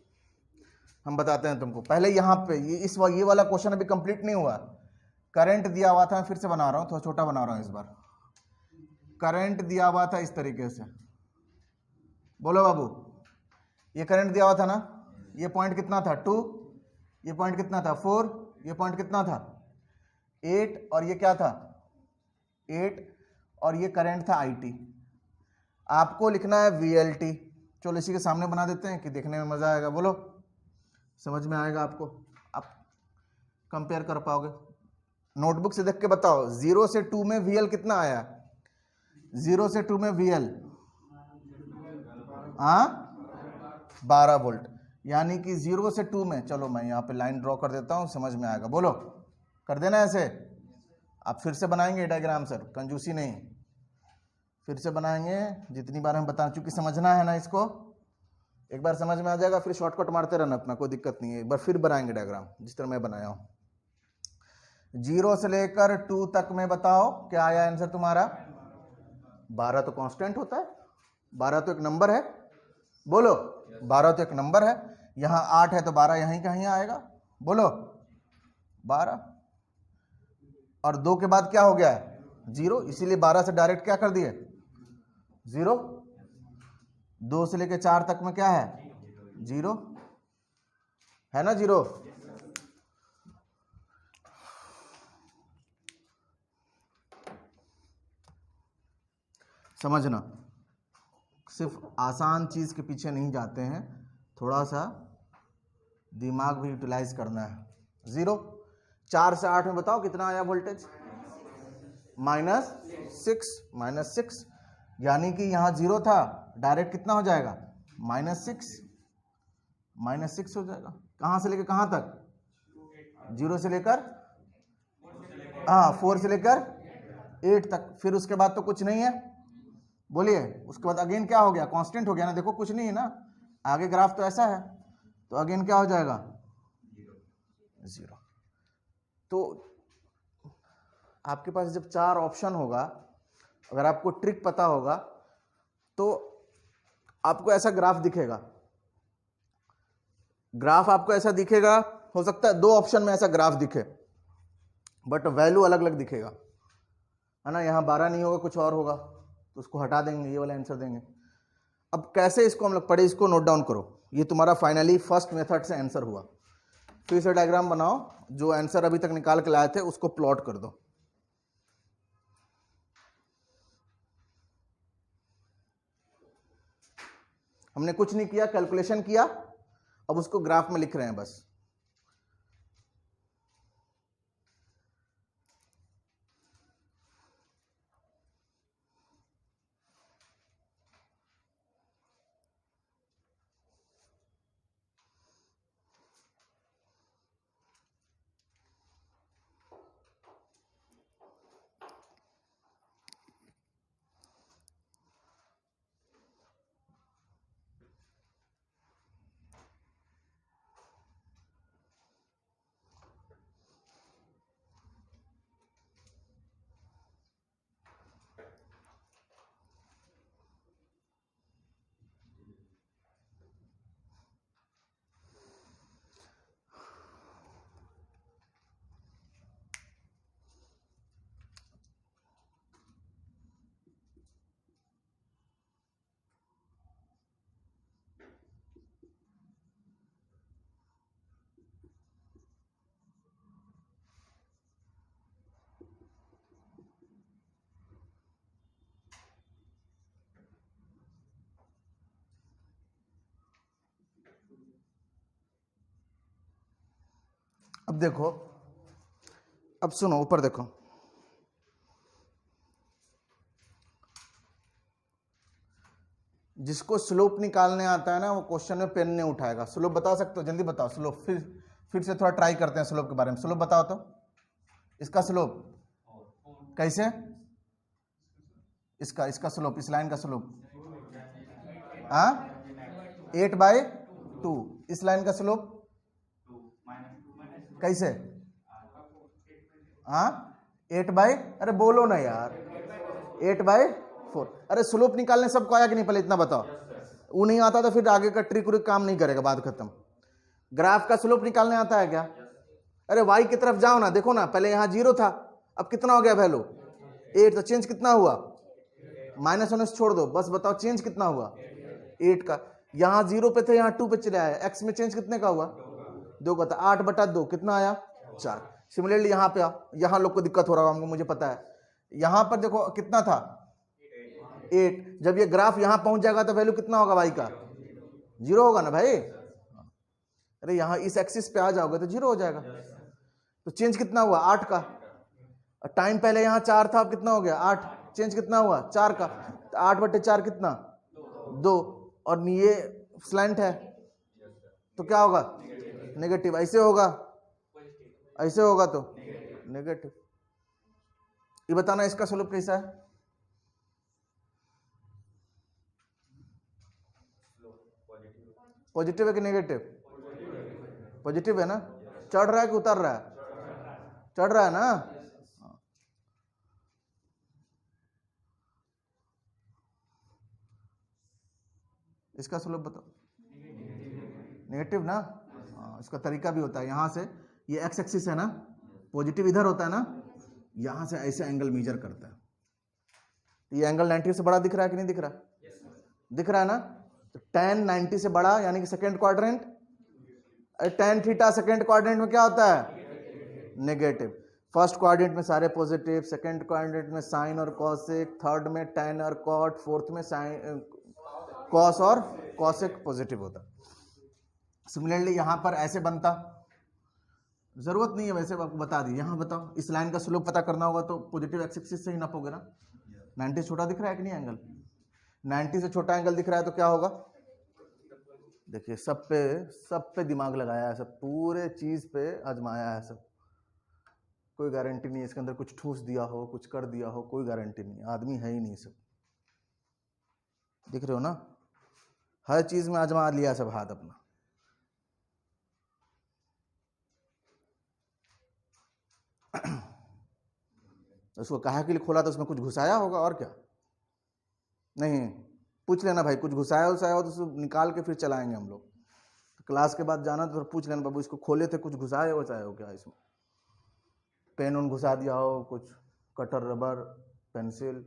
हम बताते हैं तुमको। पहले यहाँ पे ये वाला क्वेश्चन अभी कंप्लीट नहीं हुआ। करंट दिया हुआ था, मैं फिर से बना रहा हूँ, थोड़ा छोटा बना रहा हूँ इस बार। करंट दिया हुआ था इस तरीके से, बोलो बाबू, ये करंट दिया हुआ था ना, ये पॉइंट कितना था 2, ये पॉइंट कितना था 4, ये पॉइंट कितना था 8, और ये क्या था 8, और ये करंट था IT। आपको लिखना है VLT। चलो इसी के सामने बना देते हैं कि देखने में मजा आएगा। बोलो, समझ में आएगा आपको, आप कंपेयर कर पाओगे। नोटबुक से देख के बताओ, 0 से 2 में VL कितना आया, 0 से 2 में VL 12 वोल्ट, यानी कि 0 से 2 में, चलो मैं यहाँ पे लाइन ड्रॉ कर देता हूँ, समझ में आएगा। बोलो, कर देना ऐसे। आप फिर से बनाएंगे डायग्राम सर, कंजूसी नहीं, फिर से बनाएंगे जितनी बार हम बता, चूंकि समझना है ना इसको, एक बार समझ में आ जाएगा फिर शॉर्टकट मारते रहना अपना, कोई दिक्कत नहीं है। एक बार फिर बनाएंगे डायग्राम जिस तरह मैं बनाया हूँ। 0 से लेकर 2 तक में बताओ क्या आया आंसर तुम्हारा। 12 तो कांस्टेंट होता है, 12 तो एक नंबर है। बोलो, 12 तो एक नंबर है, यहाँ 8 है तो 12 यहीं कहीं आएगा। बोलो 12, और 2 के बाद क्या हो गया है 0, इसीलिए 12 से डायरेक्ट क्या कर दिए 0। 2 से लेकर 4 तक में क्या है 0 है ना, 0। समझना, सिर्फ आसान चीज के पीछे नहीं जाते हैं, थोड़ा सा दिमाग भी यूटिलाइज करना है। 0, 4 से 8 में बताओ कितना आया वोल्टेज, -6, यानी कि यहाँ 0 था, डायरेक्ट कितना हो जाएगा -6 हो जाएगा। कहाँ से लेकर कहाँ तक, 0 से लेकर 4 से लेकर 8 तक। फिर उसके बाद तो कुछ नहीं है, बोलिए। उसके बाद अगेन क्या हो गया, कांस्टेंट हो गया ना, देखो कुछ नहीं है ना, आगे ग्राफ तो ऐसा है, तो अगेन क्या हो जाएगा 0। तो आपके पास जब 4 ऑप्शन होगा, अगर आपको ट्रिक पता होगा तो आपको ऐसा ग्राफ दिखेगा। ग्राफ आपको ऐसा दिखेगा, हो सकता है 2 ऑप्शन में ऐसा ग्राफ दिखे, बट वैल्यू अलग अलग दिखेगा, है ना। यहाँ 12 नहीं होगा, कुछ और होगा, तो उसको हटा देंगे, ये वाला आंसर देंगे। अब कैसे इसको हम लोग पढ़े, इसको नोट डाउन करो। ये तुम्हारा फाइनली फर्स्ट मेथड से आंसर हुआ। फिर से डायग्राम बनाओ, जो आंसर अभी तक निकाल के लाए थे उसको प्लॉट कर दो। हमने कुछ नहीं किया, कैलकुलेशन किया, अब उसको ग्राफ में लिख रहे हैं बस। अब देखो, अब सुनो, ऊपर देखो, जिसको स्लोप निकालने आता है ना वो क्वेश्चन में पेन नहीं उठाएगा। स्लोप बता सकते हो? जल्दी बताओ स्लोप। फिर से थोड़ा ट्राई करते हैं स्लोप के बारे में। स्लोप बताओ तो, इसका स्लोप कैसे, इसका स्लोप, इस लाइन का स्लोप 8/2। इस लाइन का स्लोप कैसे? 8/, अरे बोलो ना यार, 8/4। अरे स्लोप निकालने सबको आया कि नहीं? पहले इतना बताओ। वो नहीं आता तो फिर आगे का ट्रिक उरिक काम नहीं करेगा, बात खत्म। ग्राफ का स्लोप निकालने आता है क्या? अरे वाई की तरफ जाओ ना, देखो ना, पहले यहाँ 0 था, अब कितना हो गया वैल्यू? 8। तो चेंज कितना हुआ? -1 छोड़ दो, बस बताओ चेंज कितना हुआ? 8 का। यहाँ 0 पे थे, यहाँ 2 पे चले आए, एक्स में चेंज कितने का हुआ? 2 का था। 8/2 कितना आया? 4। सिमिलरली यहाँ पे यहाँ लोग को दिक्कत हो रहा होगा, मुझे पता है। यहाँ पर देखो कितना था? 8। जब ये ग्राफ यहाँ पहुंच जाएगा तो वैल्यू कितना होगा वाई का? 0 होगा ना भाई। अरे यहाँ इस एक्सिस पे आ जाओगे तो 0 हो जाएगा। तो चेंज कितना हुआ? 8 का। टाइम पहले यहाँ 4 था, अब कितना हो गया? 8। चेंज कितना हुआ? 4 का। तो 8/4 कितना? 2। और ये स्लैंट है तो क्या होगा? नेगेटिव। ऐसे होगा, ऐसे होगा तो नेगेटिव। ये बताना इसका स्लोप कैसा है? पॉजिटिव है कि नेगेटिव? पॉजिटिव है ना। चढ़ रहा है कि उतर रहा है? चढ़ रहा है ना। इसका स्लोप बताओ। नेगेटिव ना। इसका तरीका भी होता है, यहां से ये एक्स एक्सिस है ना, पॉजिटिव इधर होता है ना, यहां से ऐसे एंगल मेजर करता है। ये एंगल 90 से बड़ा दिख रहा है कि नहीं दिख रहा? दिख रहा है ना। तो tan 90 से बड़ा यानी कि second quadrant. tan theta second quadrant में क्या होता है? नेगेटिव। फर्स्ट क्वाड्रेंट में सारे पॉजिटिव, सेकेंड क्वाड्रेंट में साइन और कॉसेक, थर्ड में tan और कॉट, फोर्थ में साइन कॉस और कॉसेक पॉजिटिव होता। सिमिलरली यहां पर ऐसे बनता, जरूरत नहीं है वैसे आपको बता दी। यहां बताओ, इस लाइन का स्लोप पता करना होगा तो पॉजिटिव एक्स एक्सिस से ही नापोगे ना। 90 से छोटा दिख रहा है कि नहीं एंगल? 90 से छोटा एंगल दिख रहा है तो क्या होगा? देखिए सब पे दिमाग लगाया है, सब पूरे चीज पे आजमाया है सब। कोई गारंटी नहीं है इसके अंदर कुछ ठूस दिया हो, कुछ कर दिया हो, कोई गारंटी नहीं। आदमी है ही नहीं सब। दिख रहे हो ना, हर चीज में आजमा लिया सब हाथ अपना। उसको कहा के लिए खोला तो उसमें कुछ घुसाया होगा और क्या। नहीं, पूछ लेना भाई, कुछ घुसाया हो तो उसको निकाल के फिर चलाएंगे हम लोग। तो क्लास के बाद जाना तो फिर पूछ लेना, बाबू इसको खोले थे, कुछ घुसाए हो चाहे हो क्या इसमें? पेन उन घुसा दिया हो, कुछ कटर, रबर, पेंसिल,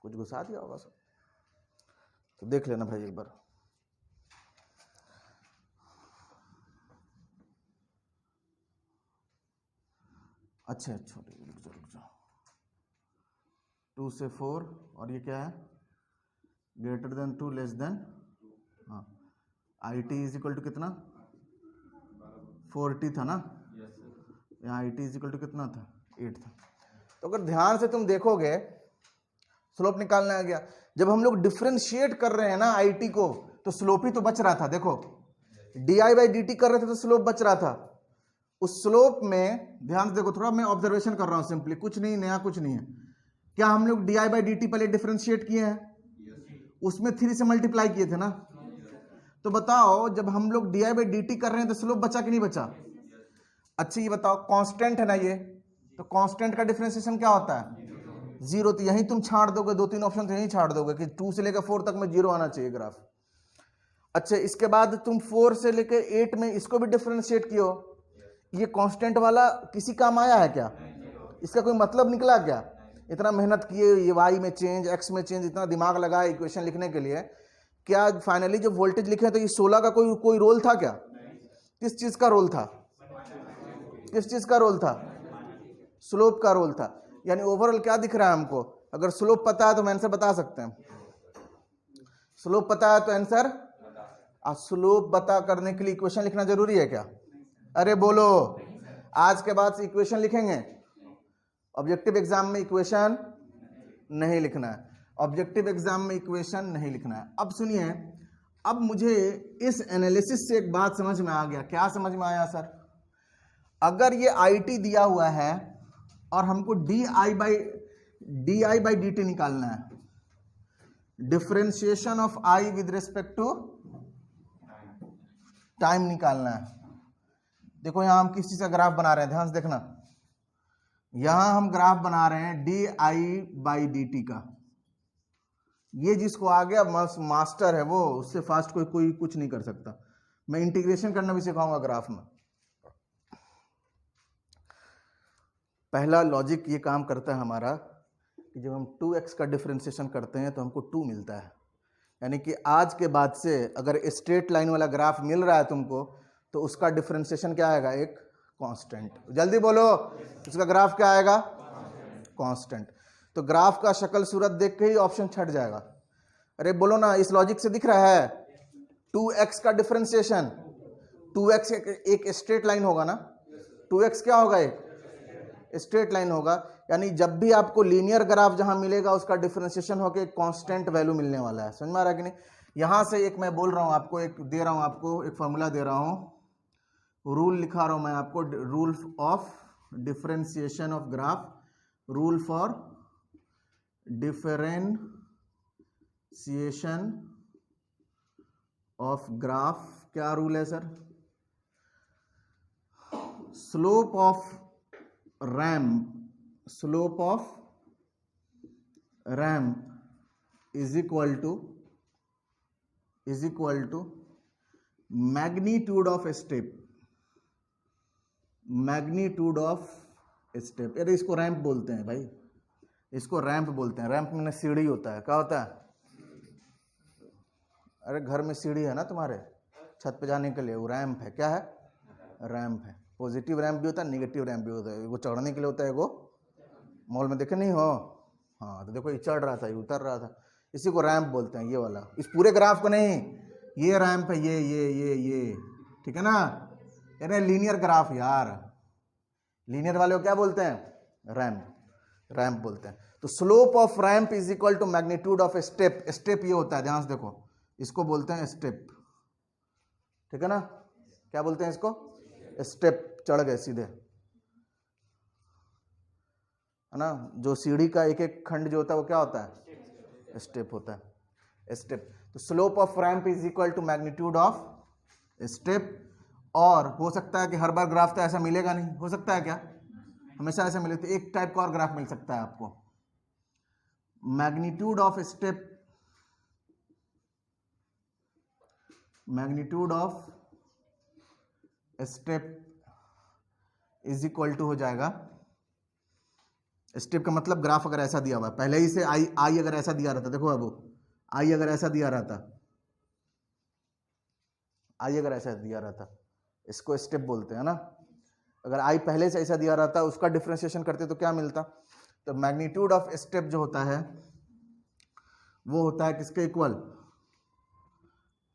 कुछ घुसा दिया होगा सब। तो देख लेना भाई एक बार। अच्छा रुक जाओ 2 से 4 और ये क्या है ग्रेटर देन 2 लेस देन, हाँ i t is equal to कितना 40 था ना, यहाँ i t is equal to कितना था 8 था। तो अगर ध्यान से तुम देखोगे स्लोप निकालने आ गया। जब हम लोग डिफ्रेंशिएट कर रहे हैं ना आई टी को तो स्लोप ही तो बच रहा था। देखो D i by d T कर रहे थे तो स्लोप बच रहा था। उस स्लोप में ध्यान से देखो, थोड़ा मैं ऑब्जर्वेशन कर रहा हूं सिंपली, कुछ नहीं नया कुछ नहीं है। क्या हम लोग D i by d T पहले डिफ्रेंशिएट किए हैं? उसमें 3 से मल्टीप्लाई किए थे ना। तो बताओ जब हम लोग D i by d T कर रहे हैं तो स्लोप बचा कि नहीं बचा? अच्छा ये बताओ कांस्टेंट है ना ये, तो कांस्टेंट का डिफरेंशिएशन क्या होता है 0। तो यहीं तुम छाड़ दोगे, 2-3 ऑप्शन तो यहीं छाड़ दोगे कि 2 से लेकर 4 तक में 0 आना चाहिए ग्राफ। अच्छा इसके बाद तुम 4 से लेकर 8 में इसको भी डिफरेंशिएट किए हो, ये कांस्टेंट वाला किसी काम आया है क्या? इसका कोई मतलब निकला क्या? इतना मेहनत किए, ये वाई में चेंज एक्स में चेंज, इतना दिमाग लगाया इक्वेशन लिखने के लिए, क्या फाइनली जब वोल्टेज लिखे तो ये 16 का कोई रोल था क्या? किस चीज का रोल था? किस चीज का रोल था? स्लोप का रोल था। यानी ओवरऑल क्या दिख रहा है हमको? अगर स्लोप पता है तो हम आंसर बता सकते हैं। स्लोप पता है तो आंसर, स्लोप पता करने के लिए इक्वेशन लिखना जरूरी है क्या? अरे बोलो, आज के बाद से इक्वेशन लिखेंगे? ऑब्जेक्टिव एग्जाम में इक्वेशन नहीं लिखना है, ऑब्जेक्टिव एग्जाम में इक्वेशन नहीं लिखना है। अब सुनिए, अब मुझे इस एनालिसिस से एक बात समझ में आ गया। क्या समझ में आया सर? अगर ये आई टी दिया हुआ है और हमको d i by d t निकालना है, differentiation of i with respect to time निकालना है। देखो यहां हम किस चीज का ग्राफ बना रहे हैं, ध्यान से देखना। यहां हम ग्राफ बना रहे हैं D i by d T का। ये जिसको आ गया मास्टर है वो, उससे फास्ट कोई कुछ नहीं कर सकता। मैं इंटीग्रेशन करना भी सिखाऊंगा ग्राफ में। पहला लॉजिक ये काम करता है हमारा कि जब हम 2x का डिफरेंशिएशन करते हैं तो हमको 2 मिलता है। यानी कि आज के बाद से अगर स्ट्रेट लाइन वाला ग्राफ मिल रहा है तुमको तो उसका डिफरेंशिएशन क्या आएगा? एक कांस्टेंट। जल्दी बोलो, उसका ग्राफ क्या आएगा? कांस्टेंट। तो ग्राफ का शक्ल सूरत देख के ही ऑप्शन छट जाएगा। अरे बोलो ना, इस लॉजिक से दिख रहा है 2x का डिफरेंशिएशन, 2x एक स्ट्रेट लाइन होगा ना, 2x क्या होगा? एक स्ट्रेट लाइन होगा। यानी जब भी आपको लीनियर ग्राफ जहां मिलेगा उसका डिफरेंशिएशन होकर एक कांस्टेंट वैल्यू मिलने वाला है। समझ में आ रहा है कि नहीं? यहां से एक मैं बोल रहा हूं आपको, एक दे रहा हूं आपको, एक फॉर्मूला दे रहा हूं, रूल लिखा रहा हूं मैं आपको, rule of differentiation of graph, rule for differentiation of graph. क्या रूल है sir? Slope of ramp, slope of ramp is equal to magnitude of step, magnitude of step. अरे इसको रैंप बोलते हैं भाई, इसको रैंप बोलते हैं। रैंप में सीढ़ी होता है। क्या होता है? अरे घर में सीढ़ी है ना तुम्हारे छत पे जाने के लिए, वो रैंप है। क्या है? रैंप है। पॉजिटिव रैंप भी होता है, नेगेटिव रैंप भी होता है। वो चढ़ने के लिए होता है, वो मॉल में देखे नहीं हो? हाँ, तो देखो ये चढ़ रहा था, ये उतर रहा था, इसी को रैंप बोलते हैं। ये वाला, इस पूरे ग्राफ को नहीं, ये रैंप है, ये ठीक है ना? अरे लीनियर ग्राफ यार, लीनियर वाले को क्या बोलते हैं? रैंप, रैंप बोलते हैं। तो slope of ramp is equal to magnitude of step. Step ये होता है, ध्यान से देखो, इसको बोलते हैं स्टेप। ठीक है ना? क्या बोलते हैं इसको? स्टेप। चढ़ गए सीधे, है ना? जो सीढ़ी का एक एक खंड जो होता है वो क्या होता है? स्टेप होता है, स्टेप। तो slope of ramp is equal to magnitude of step. और हो सकता है कि हर बार ग्राफ तो ऐसा मिलेगा नहीं, हो सकता है क्या हमेशा ऐसा मिले? तो एक टाइप का और ग्राफ मिल सकता है आपको, magnitude of step, magnitude of step is equal to हो जाएगा, स्टेप का मतलब ग्राफ अगर ऐसा दिया हुआ है पहले ही से, आई अगर ऐसा दिया रहता, देखो अब आई अगर ऐसा दिया रहता, आई अगर ऐसा दिया रहता, इसको स्टेप बोलते हैं ना, अगर आई पहले से ऐसा दिया रहता उसका डिफरेंशिएशन करते तो क्या मिलता? तो मैग्नीट्यूड ऑफ स्टेप जो होता है वो होता है किसके इक्वल?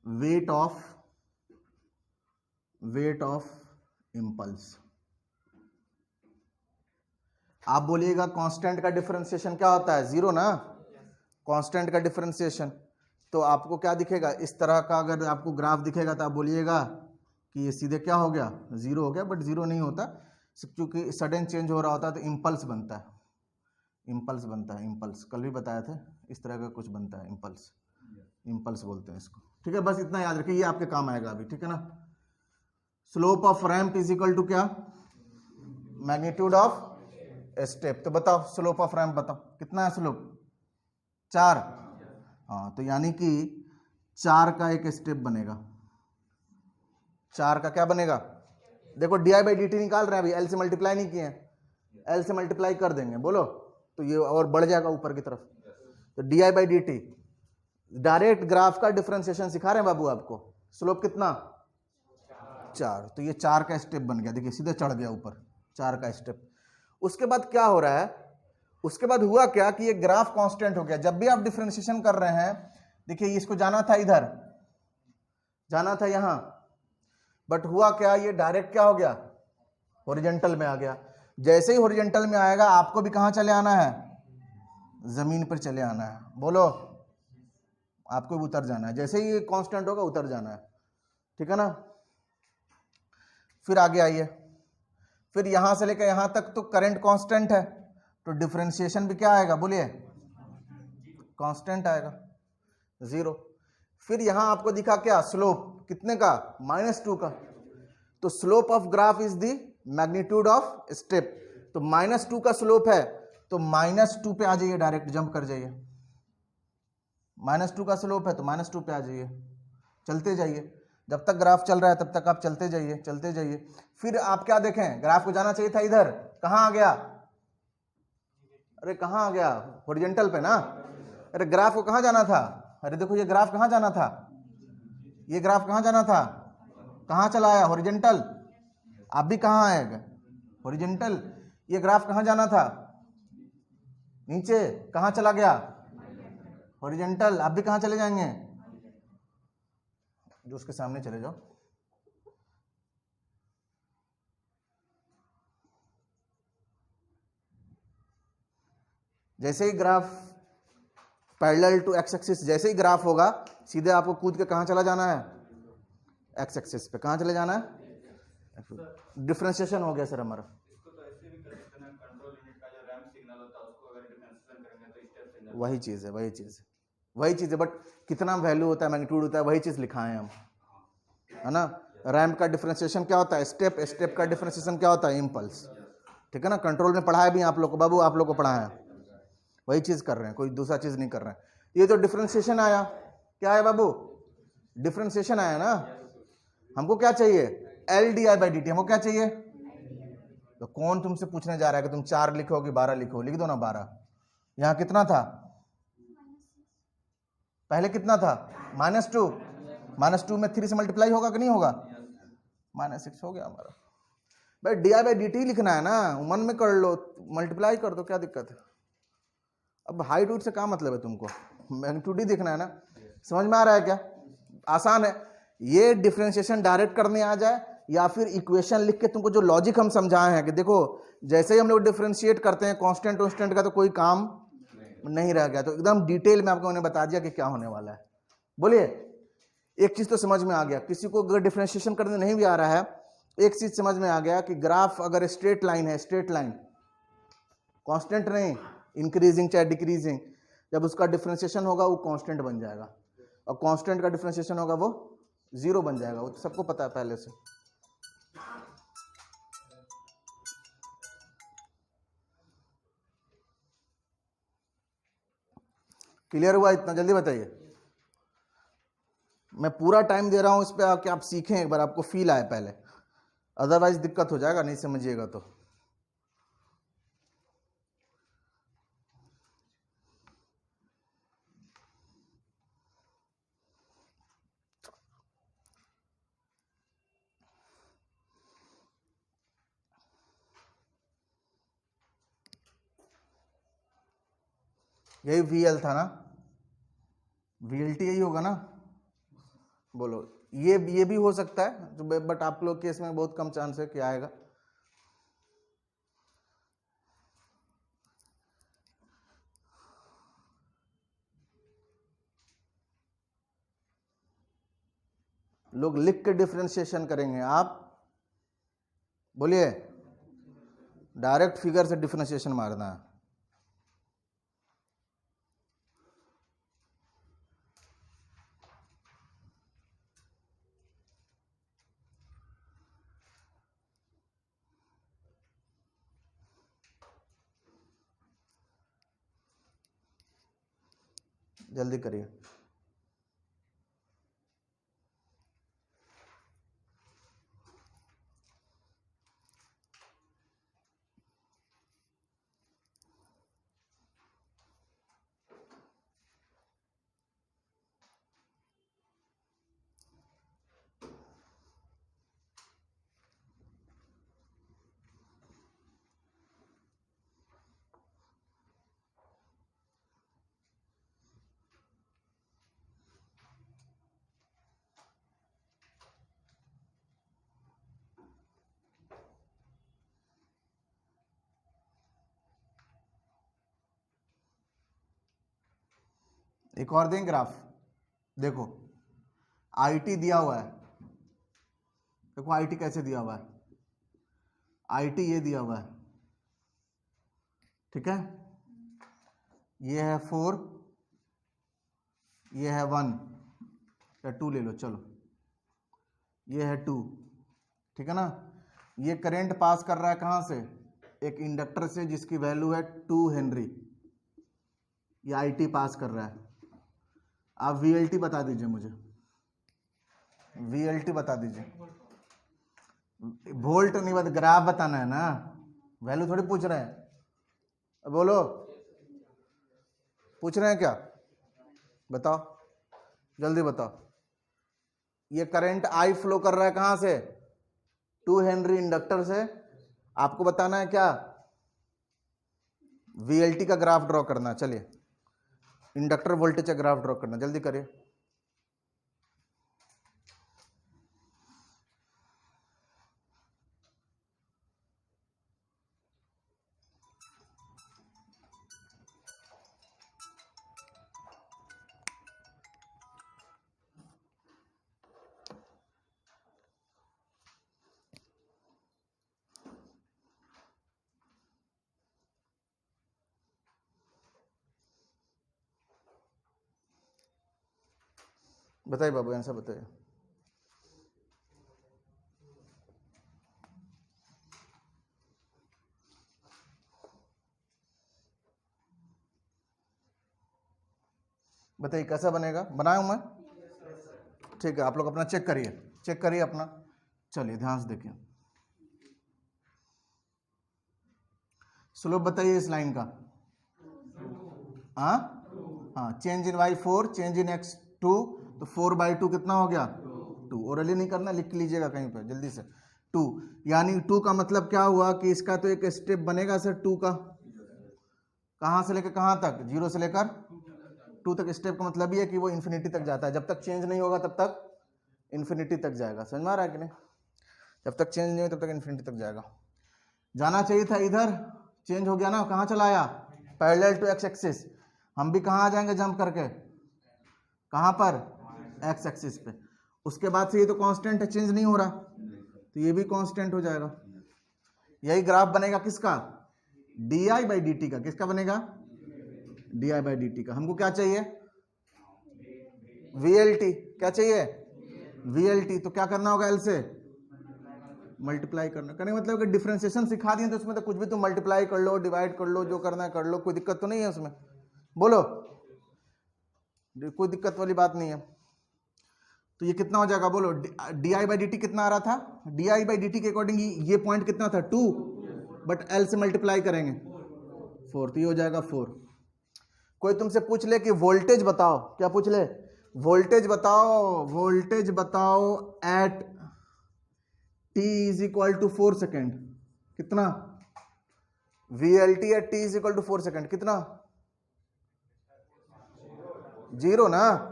Weight of impulse. आप बोलिएगा कांस्टेंट का डिफरेंशिएशन क्या होता है? जीरो ना, कांस्टेंट का डिफरेंशिएशन। तो आपको क्या दिखेगा? इस तरह का अगर आपको ग्राफ दिखेगा तो आप बोलिएगा कि ये सीधे क्या हो गया? जीरो हो गया, बट जीरो नहीं होता, क्योंकि सडन चेंज हो रहा होता है तो इम्पल्स बनता है, इम्पल्स बनता है, इम्पल्स कल भी बताया था, इस तरह का कुछ बनता है, इम्पल्स, इम्पल्स बोलते हैं इसको। ठीक है, बस इतना याद रखिए, ये आपके काम आएगा अभी, ठीक है ना। Slope of ramp is equal to क्या? Magnitude of step. तो बताओ स्लोप ऑफ रैंप बताओ कितना है स्लोप? 4। हाँ, तो यानी कि 4 का एक स्टेप बनेगा। 4 का क्या बनेगा? देखो D i by d T निकाल रहे हैं अभी, एल से मल्टीप्लाई नहीं किए, एल से मल्टीप्लाई कर देंगे, बोलो तो ये और बढ़ जाएगा ऊपर की तरफ। तो D i by d T, direct graph का डिफरेंशिएशन सिखा रहे हैं बाबू आपको। स्लोप कितना? 4। तो ये 4 का स्टेप बन गया, देखिए सीधे चढ़ गया ऊपर, 4 का स्टेप। उसके बाद क्या हो रहा है? उसके बाद हुआ क्या कि ये ग्राफ कांस्टेंट हो गया। जब भी आप डिफरेंशिएशन कर रहे हैं, देखिए इसको जाना था इधर, जाना था यहां, बट हुआ क्या? ये डायरेक्ट क्या हो गया? हॉरिजॉन्टल में आ गया। जैसे ही हॉरिजॉन्टल में आएगा आपको भी कहां चले आना है? जमीन पर चले आना है, बोलो आपको भी उतर जाना है, जैसे ही ये कांस्टेंट होगा उतर जाना है, ठीक है ना। फिर आगे आइए, फिर यहां से लेकर यहां तक तो करंट कांस्टेंट है, तो डिफरेंशिएशन भी क्या आएगा? बोलिए कांस्टेंट आएगा, 0। फिर यहां आपको दिखा क्या? स्लोप कितने का? -2 का। तो slope of graph is the magnitude of step. तो -2 का स्लोप है, तो -2 पे आ जाइए, डायरेक्ट जंप कर जाइए। -2 का स्लोप है तो -2 पे आ जाइए, चलते जाइए, जब तक ग्राफ चल रहा है तब तक आप चलते जाइए, चलते जाइए। फिर आप क्या देखें? ग्राफ को जाना चाहिए था इधर, कहां आ गया? अरे कहां आ गया? हॉरिजॉन्टल पे ना। अरे ग्राफ को कहां जाना था? अरे देखो ये ग्राफ कहां जाना था, ये ग्राफ कहां जाना था? कहां चला आया? हॉरिजॉन्टल। आप भी कहां आएगा? हॉरिजॉन्टल। ये ग्राफ कहां जाना था? नीचे। कहां चला गया? हॉरिजॉन्टल। आप भी कहां चले जाएंगे? जो उसके सामने चले जाओ। जैसे ही graph parallel to x axis, जैसे ही ग्राफ होगा सीधे आपको कूद के कहां चला जाना है? एक्स एक्सिस पे। कहां चले जाना है? डिफरेंशिएशन हो गया सर हमारा। इसको तो ऐसे भी कर सकते हैं, कंट्रोल यूनिट का जो रैंप सिग्नल होता है उसको अगर डिफरेंशिएशन करेंगे तो स्टेप सिग्नल। वही चीज है, वही चीज है, वही चीज है, बट कितना वैल्यू होता है, मैग्नीट्यूड होता है, वही चीज लिखाए हैं हम, है ना। रैंप का डिफरेंशिएशन क्या होता है? स्टेप। स्टेप का डिफरेंशिएशन क्या होता है? इम्पल्स, ठीक है ना। कंट्रोल में पढ़ाया भी आप लोग को बाबू, आप लोग को पढ़ाया, वही चीज कर रहे हैं, कोई दूसरा चीज नहीं कर रहे हैं। ये तो डिफरेंशिएशन आया, क्या है बाबू? डिफरेंशिएशन आया ना। हमको क्या चाहिए? L D i by d T. हमको क्या चाहिए? तो कौन तुमसे पूछने जा रहा है कि तुम 4 लिखो कि 12 लिखो? लिख दो ना 12। यहां कितना था? पहले कितना था? -2। -2 में 3 से मल्टीप्लाई होगा कि नहीं होगा? -6 हो गया हमारा। भाई D i by d T लिखना है ना, मन में कर लो, मल्टीप्लाई कर दो, क्या दिक्कत है? अब हाइट उट से क्या मतलब है तुमको? मैग्नीट्यूड ही देखना है ना। समझ में आ रहा है क्या? आसान है। ये डिफरेंशिएशन डायरेक्ट करने आ जाए या फिर इक्वेशन लिख के तुमको जो लॉजिक हम समझाए हैं कि देखो जैसे ही हम लोग डिफरेंशिएट करते हैं कांस्टेंट कांस्टेंट का तो कोई काम नहीं रह गया, तो एकदम डिटेल में आपको मैंने बता दिया कि क्या होने वाला है। बोलिए एक चीज तो समझ में आ गया, किसी को अगर डिफरेंशिएशन करने नहीं भी आ रहा है, एक चीज समझ में आ गया कि ग्राफ अगर स्ट्रेट लाइन है, स्ट्रेट लाइन कांस्टेंट नहीं, इंक्रीजिंग चाहे डिक्रीजिंग, जब उसका डिफरेंशिएशन होगा वो कांस्टेंट बन जाएगा, और कांस्टेंट का डिफरेंशिएशन होगा वो 0 बन जाएगा। वो तो सबको पता है पहले से। क्लियर हुआ? इतना जल्दी बताइए। मैं पूरा टाइम दे रहा हूं इस पे कि आप सीखें, एक बार आपको फील आए पहले, अदरवाइज दिक्कत हो जाएगा नहीं समझिएगा तो। यही VL था ना, VLT यही होगा ना, बोलो। ये भी हो सकता है, बट आप लोग केस में बहुत कम चांस है कि आएगा। लोग लिख के डिफरेंशिएशन करेंगे, आप बोलिए डायरेक्ट फिगर से डिफरेंशिएशन मारना है। जल्दी करिए। एक और दें ग्राफ, देखो IT दिया हुआ है, देखो IT कैसे दिया हुआ है, IT ये दिया हुआ है, ठीक है, ये है 4, ये है 1 या 2 ले लो, चलो ये है 2, ठीक है ना। ये करंट पास कर रहा है कहाँ से, एक इंडक्टर से जिसकी वैल्यू है 2 हेनरी, ये IT पास कर रहा है। आप VLT बता दीजिए मुझे, VLT बता दीजिए। वोल्ट नहीं बता, ग्राफ बताना है ना, वैल्यू थोड़ी पूछ रहे हैं। बोलो, पूछ रहे हैं क्या, बताओ जल्दी बताओ। ये करंट I फ्लो कर रहा है कहां से, 2 हेनरी इंडक्टर से। आपको बताना है क्या, VLT का ग्राफ ड्रॉ करना। चलिए इंडक्टर वोल्टेज का ग्राफ ड्रॉ करना, जल्दी करिए। बताइए बाबू, आंसर बताइए। बताइए कैसा बनेगा, बनाया हूं मैं, ठीक है। आप लोग अपना चेक करिए, चेक करिए अपना। चलिए ध्यान से देखिए, स्लोप बताइए इस लाइन का। हाँ, change in y 4, change in x 2, तो 4/2 कितना हो गया 2। ओरली नहीं करना, लिख लीजिएगा कहीं पर जल्दी से। 2 यानी 2 का मतलब क्या हुआ कि इसका तो एक स्टेप बनेगा सर 2 का, कहाँ से लेकर कहाँ तक, 0 से लेकर 2 तक। स्टेप का मतलब ये है कि वो इन्फिनिटी तक जाता है, जब तक चेंज नहीं होगा तब तक इन्फिनिटी तक जाएगा। समझ में आ रहा है कि नहीं, जब तक चेंज नहीं हो तब तक इन्फिनिटी तक जाएगा। जाना चाहिए था इधर, चेंज हो गया ना, कहाँ चला आया, पैरेलल टू एक्स एक्सिस। हम भी कहाँ आ जाएंगे जंप करके, कहाँ पर, एक्स एक्सिस पे। उसके बाद से ये तो कांस्टेंट है, चेंज नहीं हो रहा, तो ये भी कांस्टेंट हो जाएगा। यही ग्राफ बनेगा किसका, di/dt का। किसका बनेगा, di/dt का। हमको क्या चाहिए, VLT। क्या चाहिए, VLT। तो क्या करना होगा, L से मल्टीप्लाई करना। करने मतलब कि डिफरेंशिएशन सिखा दिए तो उसमें तो कुछ भी तुम मल्टीप्लाई कर लो, डिवाइड कर लो, जो करना है कर लो, कोई दिक्कत तो नहीं है उसमें, बोलो, कोई दिक्कत वाली बात नहीं है। तो ये कितना हो जाएगा, बोलो, di/dt कितना आ रहा था, di/dt के अकॉर्डिंग ये पॉइंट कितना था 2, बट L से मल्टीप्लाई करेंगे 4, तो ये हो जाएगा 4। कोई तुमसे पूछ ले कि वोल्टेज बताओ, क्या पूछ ले, वोल्टेज बताओ, वोल्टेज बताओ एट t = 4 सेकेंड, कितना, VLT एट t = 4 सेकेंड, कितना, जीरो ना।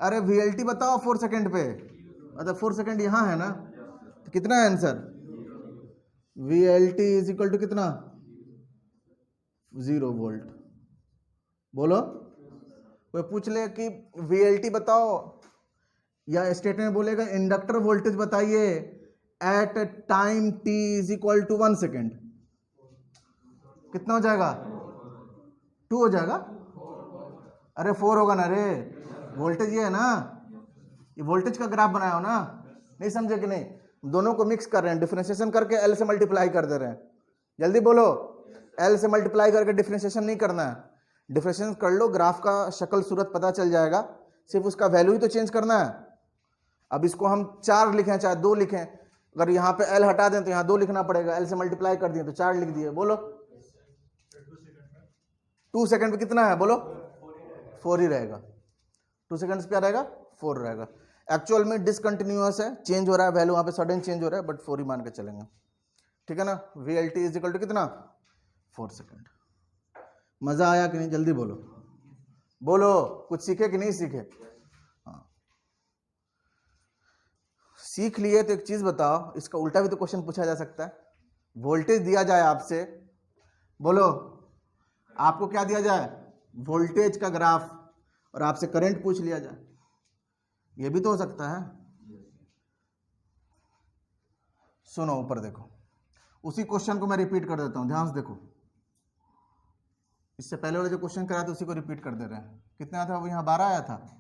अरे VLT बताओ 4 सेकंड पे, मतलब 4 सेकंड यहाँ है ना, तो कितना है answer? VLT is equal to कितना? 0 वोल्ट। बोलो, कोई पूछ ले कि VLT बताओ, या स्टेटमेंट बोलेगा इंडक्टर वोल्टेज बताइए at time t is equal to 1 second, कितना हो जाएगा? 2 हो जाएगा। अरे 4 होगा ना रे, वोल्टेज ये है ना, ये वोल्टेज का ग्राफ बनाया हो ना, नहीं समझे कि नहीं? दोनों को मिक्स कर रहे हैं, डिफरेंशिएशन करके L से मल्टीप्लाई कर दे रहे हैं। जल्दी बोलो, L से मल्टीप्लाई करके डिफरेंशिएशन नहीं करना है, डिफरेंशिएशन कर लो, ग्राफ का शक्ल सूरत पता चल जाएगा, सिर्फ उसका वैल्यू ही तो चेंज करना है। अब इसको हम 4 लिखें चाहे 2 लिखें, अगर यहाँ पे L हटा दें तो यहाँ 2 लिखना पड़ेगा, L से मल्टीप्लाई कर दिए तो 4 लिख दिए। बोलो 2 सेकंड पे कितना है? बोलो 4 ही रहेगा। 2 सेकंड पे क्या रहेगा? 4 रहेगा। एक्चुअल में डिसकंटिन्यूअस है, चेंज हो रहा है वैल्यू, वहाँ पे सडन चेंज हो रहा है, बट 4 ही मान के चलेंगे, ठीक है ना। VLT इज इक्वल टू कितना? 4 सेकंड। मजा आया कि नहीं? जल्दी बोलो, बोलो कुछ सीखे कि नहीं सीखे? हाँ, सीख लिए तो एक चीज बताओ, इसका उल्टा भी तो क्वेश्चन पूछा जा सकता है। वोल्टेज दिया जाए आपसे, बोलो आपको क्या दिया जाए? वोल्टेज का ग्राफ, और आपसे करंट पूछ लिया जाए, ये भी तो हो सकता है। सुनो ऊपर देखो, उसी क्वेश्चन को मैं रिपीट कर देता हूं, ध्यान से देखो। इससे पहले वाले जो क्वेश्चन कराया था उसी को रिपीट कर दे रहे हैं। कितना था वो? यहाँ 12 आया था।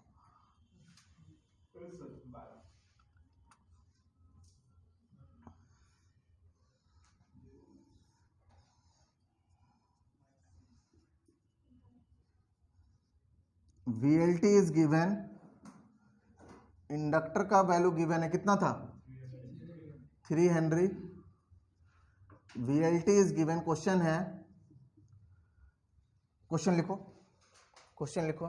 VLT इज गिवन, इंडक्टर का वैल्यू गिवन है, कितना था? 3 Henry. VLT is given, question है, क्वेश्चन लिखो, क्वेश्चन लिखो।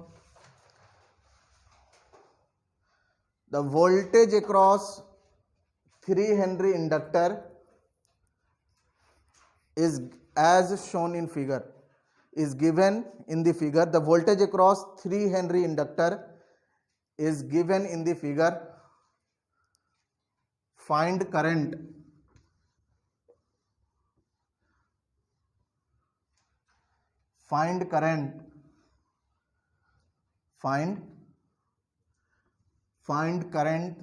The voltage across 3 Henry inductor is as shown in figure, is given in the figure. The voltage across 3 Henry inductor is given in the figure. Find current. Find current. Find current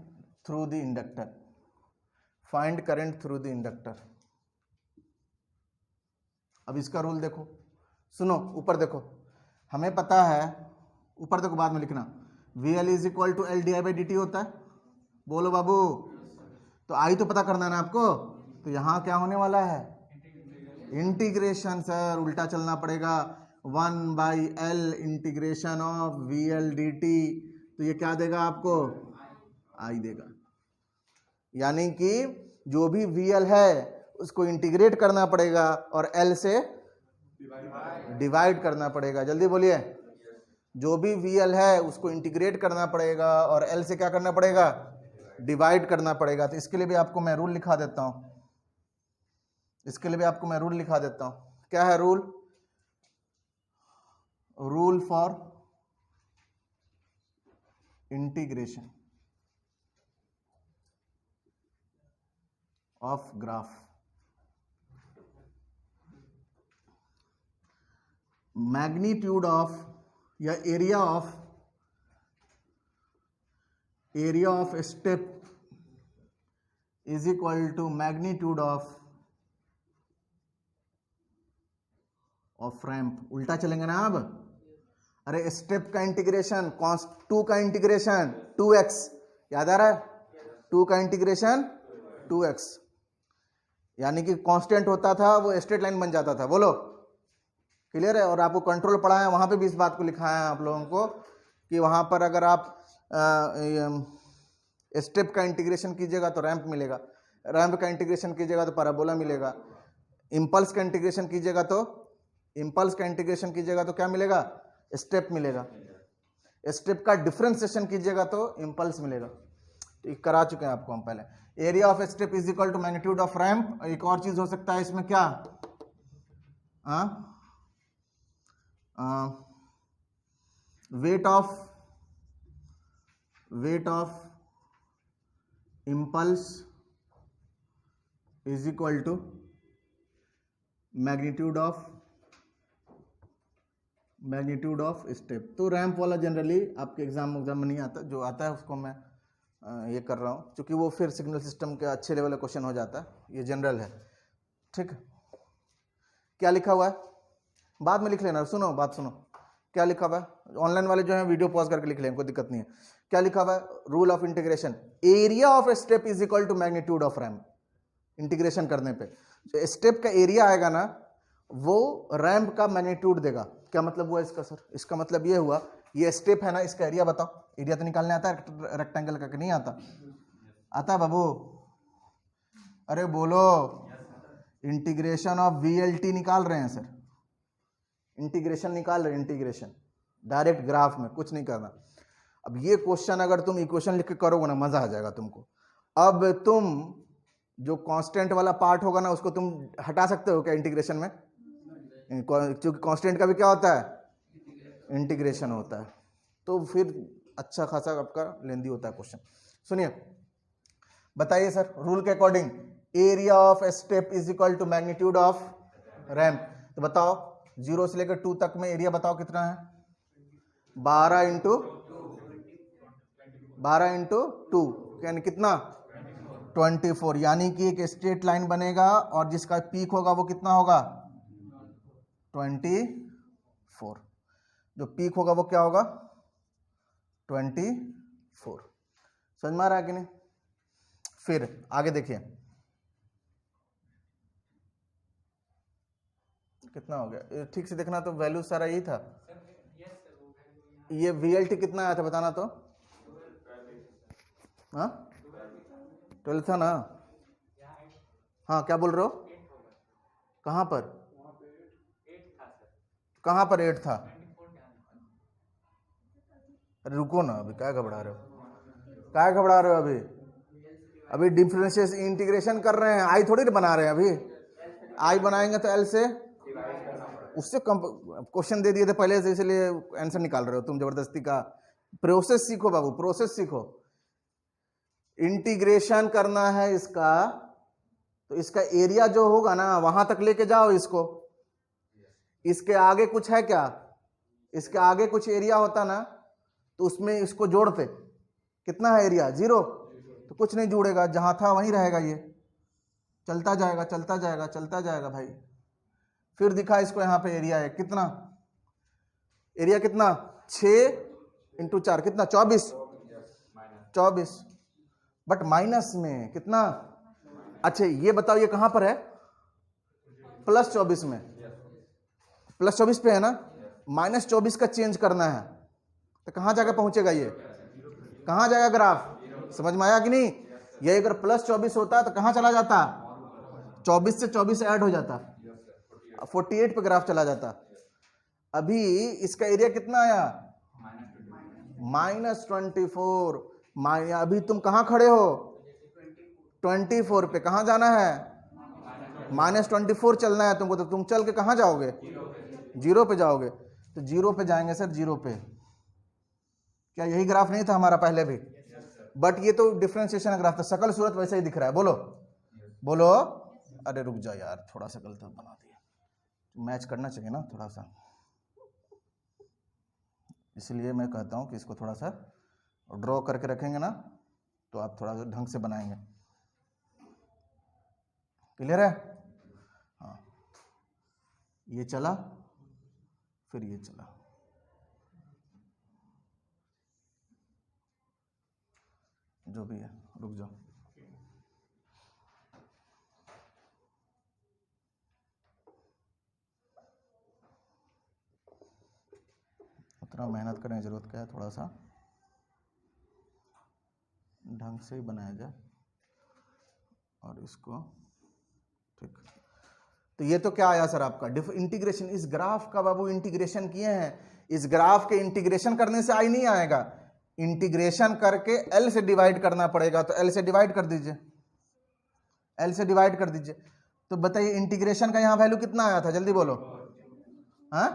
through the inductor. Find current through the inductor. अब इसका rule देखो, सुनो ऊपर देखो, हमें पता है, ऊपर देखो बाद में लिखना, VL is equal to LdI/dt होता है। बोलो बाबू, तो आई तो पता करना है ना आपको, तो यहाँ क्या होने वाला है? इंटीग्रेशन। सर उल्टा चलना पड़ेगा, 1/L integration of VL dt, तो ये क्या देगा आपको? आई देगा। यानी कि जो भी VL है उसको इंटीग्रेट करना पड़ेगा और L से डिवाइड करना पड़ेगा। जल्दी बोलिए, जो भी VL है उसको इंटीग्रेट करना पड़ेगा और L से क्या करना पड़ेगा? डिवाइड करना पड़ेगा। तो इसके लिए भी आपको मैं रूल लिखा देता हूं, इसके लिए भी आपको मैं रूल लिखा देता हूं। क्या है rule? Rule for integration of graph. Magnitude of या area of step is equal to magnitude of ramp. उल्टा चलेंगे ना अब? अरे स्टेप का इंटीग्रेशन, कॉस 2 का इंटीग्रेशन 2x, याद आ रहा है? 2 का इंटीग्रेशन 2x, यानी कि कांस्टेंट होता था वो स्ट्रेट लाइन बन जाता था। बोलो क्लियर है? और आपको कंट्रोल पढ़ा है, वहां पे भी इस बात को लिखा है आप लोगों को कि वहां पर अगर आप स्टेप का इंटीग्रेशन कीजिएगा तो रैंप मिलेगा, रैंप का इंटीग्रेशन कीजिएगा तो पैराबोला मिलेगा, इम्पल्स का इंटीग्रेशन कीजिएगा तो क्या मिलेगा? स्टेप मिलेगा, स्टेप का डिफरेंशिएशन कीजिएगा तो इम्पल्स मिलेगा। तो करा चुके हैं आपको हम पहले। Area of step is equal to magnitude of ramp. एक और चीज हो सकता है इसमें, क्या? Weight of weight of impulse is equal to magnitude of step. तो रैंप वाला जनरली आपके एग्जाम में नहीं आता, जो आता है उसको मैं ये कर रहा हूँ, क्योंकि वो फिर सिग्नल सिस्टम के अच्छे लेवल का क्वेश्चन हो जाता है, ये जनरल है। ठीक, क्या लिखा हुआ है बाद में लिख लेना, सुनो बात सुनो, क्या लिखा हुआ है, ऑनलाइन वाले जो है वीडियो पॉज करके लिख लेंगे, कोई दिक्कत नहीं है। क्या लिखा हुआ है, rule of integration, area of step is equal to magnitude of ramp. Integration करने पे जो स्टेप का एरिया आएगा ना, वो रैम्प का मैग्नीट्यूड देगा। क्या मतलब हुआ इसका सर? इसका मतलब ये हुआ, ये स्टेप है ना, इसका एरिया बताओ। एरिया तो निकालने आता है रेक्टेंगल का कि नहीं आता? आता है बाबू? अरे बोलो। इंटीग्रेशन ऑफ VLT निकाल रहे हैं सर, इंटीग्रेशन निकाल रहे हैं, इंटीग्रेशन डायरेक्ट ग्राफ में, कुछ नहीं करना। अब ये क्वेश्चन अगर तुम इक्वेशन लिख के करोगे ना, मजा आ जाएगा तुमको। अब तुम जो कांस्टेंट वाला पार्ट होगा ना, उसको तुम हटा सकते हो क्या इंटीग्रेशन में? क्योंकि कांस्टेंट का भी क्या होता है, इंटीग्रेशन होता है। तो फिर अच्छा खासा आपका लेंदी होता है क्वेश्चन। सुनिए, बताइए सर, रूल के according area of step is equal to magnitude of ramp. तो बताओ 0 से लेकर 2 तक में एरिया बताओ कितना है? 12 इंटू 2 यानी कितना? 24। यानी कि एक स्ट्रेट लाइन बनेगा और जिसका पीक होगा वो कितना होगा? 24। जो पीक होगा वो क्या होगा? 24। समझ में आ रहा है कि नहीं? फिर आगे देखिए कितना हो गया, ठीक से देखना। तो वैल्यू सारा यही था। ये VLT कितना आया था बताना तो? हाँ 12 था ना? हाँ क्या बोल रहे हो? कहाँ पर? कहाँ पर 8 था? अरे रुको ना, अभी क्या घबरा रहे हो? क्या घबरा रहे हो? अभी डिफरेंशिएशन इंटीग्रेशन कर रहे हैं, आई थोड़ी बना रहे हैं। अभी आई बनाएंगे तो L से उससे कम क्वेश्चन दे दिए थे पहले से, इसलिए आंसर निकाल रहे हो तुम जबरदस्ती का। प्रोसेस सीखो बाबू, प्रोसेस सीखो। इंटीग्रेशन करना है इसका, तो इसका एरिया जो होगा ना वहां तक लेके जाओ इसको। इसके आगे कुछ है क्या? इसके आगे कुछ एरिया होता ना तो उसमें इसको जोड़ते। कितना है एरिया? 0। तो कुछ नहीं जुड़ेगा, जहां था वहीं रहेगा, ये चलता जाएगा चलता जाएगा चलता जाएगा भाई। फिर दिखा इसको, यहां पे एरिया है कितना? एरिया कितना? 6 इंटू 4 कितना? 24। बट माइनस में कितना? अच्छा ये बताओ, ये कहां पर है? +24 में। +24 पे है ना? -24 का चेंज करना है तो कहां जाकर पहुंचेगा? ये कहां जाएगा ग्राफ? समझ में आया कि नहीं? ये अगर +24 होता तो कहां चला जाता? 24 से 24 ऐड हो जाता, 48 पे ग्राफ चला जाता। अभी इसका एरिया कितना आया? -24। अभी तुम कहां खड़े हो? 24 पे। कहां जाना है? -24 चलना है तुमको। तो तुम चल के कहां जाओगे? 0 पे जाओगे। तो 0 पे जाएंगे सर, 0 पे। क्या यही ग्राफ नहीं था हमारा पहले भी? बट ये तो डिफरेंशिएशन ग्राफ था, शकल सूरत वैसे ही दिख रहा है। बोलो बोलो। अरे रुक जाओ यार, थोड़ा सा गलत बना दिया, मैच करना चाहिए ना थोड़ा सा, इसलिए मैं कहता हूं कि इसको थोड़ा सा ड्रॉ करके रखेंगे ना तो आप थोड़ा सा ढंग से बनाएंगे। क्लियर है? हाँ, ये चला फिर ये चला। जो भी है, रुक जाओ। उतना मेहनत करने की जरूरत क्या है, थोड़ा सा ढंग से ही बनाया जाए। और इसको ठीक। तो ये तो क्या आया सर आपका इंटीग्रेशन। इस ग्राफ का बाबू इंटीग्रेशन किए हैं। इस ग्राफ के इंटीग्रेशन करने से आई नहीं आएगा, इंटीग्रेशन करके L से डिवाइड करना पड़ेगा। तो L से डिवाइड कर दीजिए, L से डिवाइड कर दीजिए। तो बताइए इंटीग्रेशन का यहाँ वैल्यू कितना आया था, जल्दी बोलो। हाँ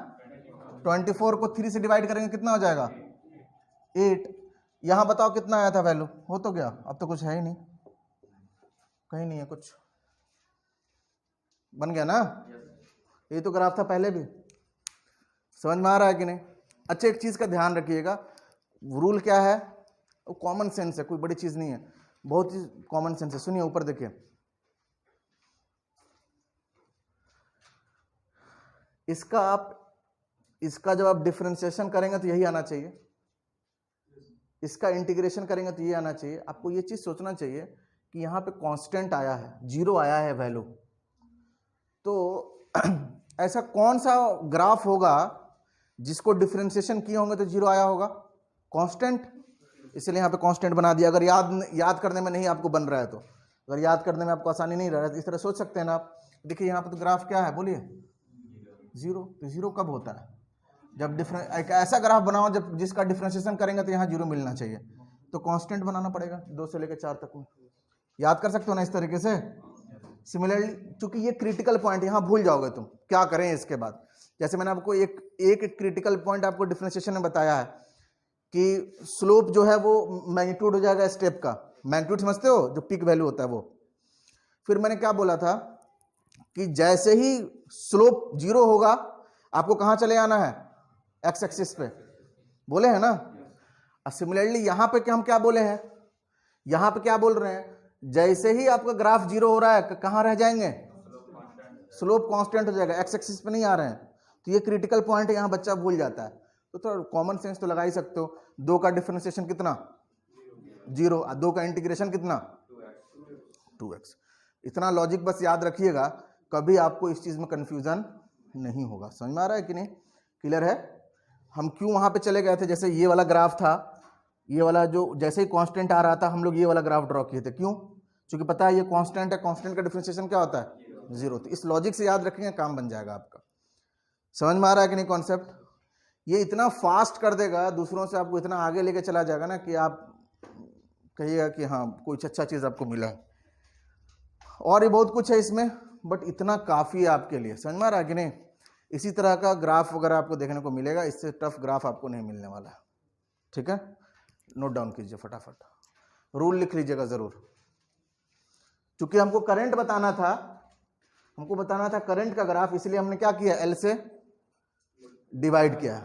24 को 3 से डिवाइड करेंगे कितना हो जाएगा? 8। यहाँ बताओ कितना आया था वैल्यू, हो तो गया, अब तो कुछ है ही नहीं, कहीं नहीं है कुछ, बन गया ना। ये तो ग्राफ था पहले भी, समझ में आ रहा है कि नहीं। अच्छा एक चीज का ध्यान रखिएगा, रूल क्या है, वो कॉमन सेंस है, कोई बड़ी चीज नहीं है, बहुत ही कॉमन सेंस है। सुनिए ऊपर देखिए, इसका जब आप डिफरेंशिएशन करेंगे तो यही आना चाहिए, इसका इंटीग्रेशन करेंगे तो ये आना चाहिए। आपको ये चीज सोचना चाहिए कि यहाँ पे कांस्टेंट आया है, जीरो आया है वैल्यू, तो ऐसा कौन सा ग्राफ होगा जिसको डिफरेंशिएशन किए होंगे तो जीरो आया होगा, कांस्टेंट, इसलिए यहाँ पे कांस्टेंट बना दिया। अगर याद करने में नहीं आपको बन रहा है तो, अगर याद करने में आपको आसानी नहीं रहा है तो इस तरह सोच सकते हैं ना आप। देखिए यहाँ पे तो ग्राफ क्या है, बोलिए जीरो। तो जीरो कब होता है, जब एक ऐसा ग्राफ बनाओ जब जिसका डिफरेंशिएशन करेंगे तो यहाँ जीरो मिलना चाहिए, तो कांस्टेंट बनाना पड़ेगा 2 से लेकर 4 तक में। याद कर सकते हो ना इस तरीके से। सिमिलरली चूंकि ये क्रिटिकल पॉइंट, यहाँ भूल जाओगे तुम क्या करें इसके बाद। जैसे मैंने आपको एक क्रिटिकल पॉइंट आपको डिफरेंशिएशन में बताया है कि स्लोप जो है वो मैग्नीट्यूड हो जाएगा स्टेप का, मैग्नीट्यूड समझते हो, जो पीक वैल्यू होता है वो। फिर मैंने क्या बोला था कि जैसे ही स्लोप जीरो होगा आपको कहां चले आना है, एक्स एक्सिस पे, बोले हैं ना। सिमिलरली यहां पे हम क्या बोले हैं, यहां पे क्या बोल रहे हैं, जैसे ही आपका ग्राफ जीरो हो रहा है कहां रह जाएंगे, स्लोप कांस्टेंट हो जाएगा, एक्स एक्सिस पे नहीं आ रहे हैं। तो ये क्रिटिकल पॉइंट है, यहां बच्चा भूल जाता है। तो थोड़ा कॉमन सेंस तो लगा ही सकते हो, 2 का डिफरेंशिएशन कितना, 0, 2 का इंटीग्रेशन कितना, 2x। इतना लॉजिक बस याद रखिएगा, कभी आपको इस चीज में कंफ्यूजन नहीं होगा। समझ में आ रहा है कि नहीं, क्लियर है। हम क्यों वहां पे चले गए थे, जैसे ये वाला ग्राफ था, ये वाला जो जैसे ही कांस्टेंट आ रहा था हम लोग ये वाला ग्राफ ड्रॉ किए थे, क्यों, क्योंकि पता है ये कांस्टेंट है, कांस्टेंट का डिफरेंशिएशन क्या होता है, 0। तो इस लॉजिक से याद रखेंगे, काम बन जाएगा आपका। समझ में आ रहा है कि नहीं कॉन्सेप्ट। ये इतना फास्ट कर देगा, दूसरों से आपको इतना आगे लेके चला जाएगा ना कि आप कहिएगा कि हाँ कुछ अच्छा चीज आपको मिला। और ये बहुत कुछ है इसमें, बट इतना काफी है आपके लिए। समझ में आ रहा है कि नहीं। इसी तरह का ग्राफ वगैरह आपको देखने को मिलेगा, इससे टफ ग्राफ आपको नहीं मिलने वाला है। ठीक है, नोट डाउन कीजिए फटाफट, रूल लिख लीजिएगा जरूर। क्योंकि हमको करंट बताना था, करंट का ग्राफ, इसलिए हमने क्या किया, एल से डिवाइड किया,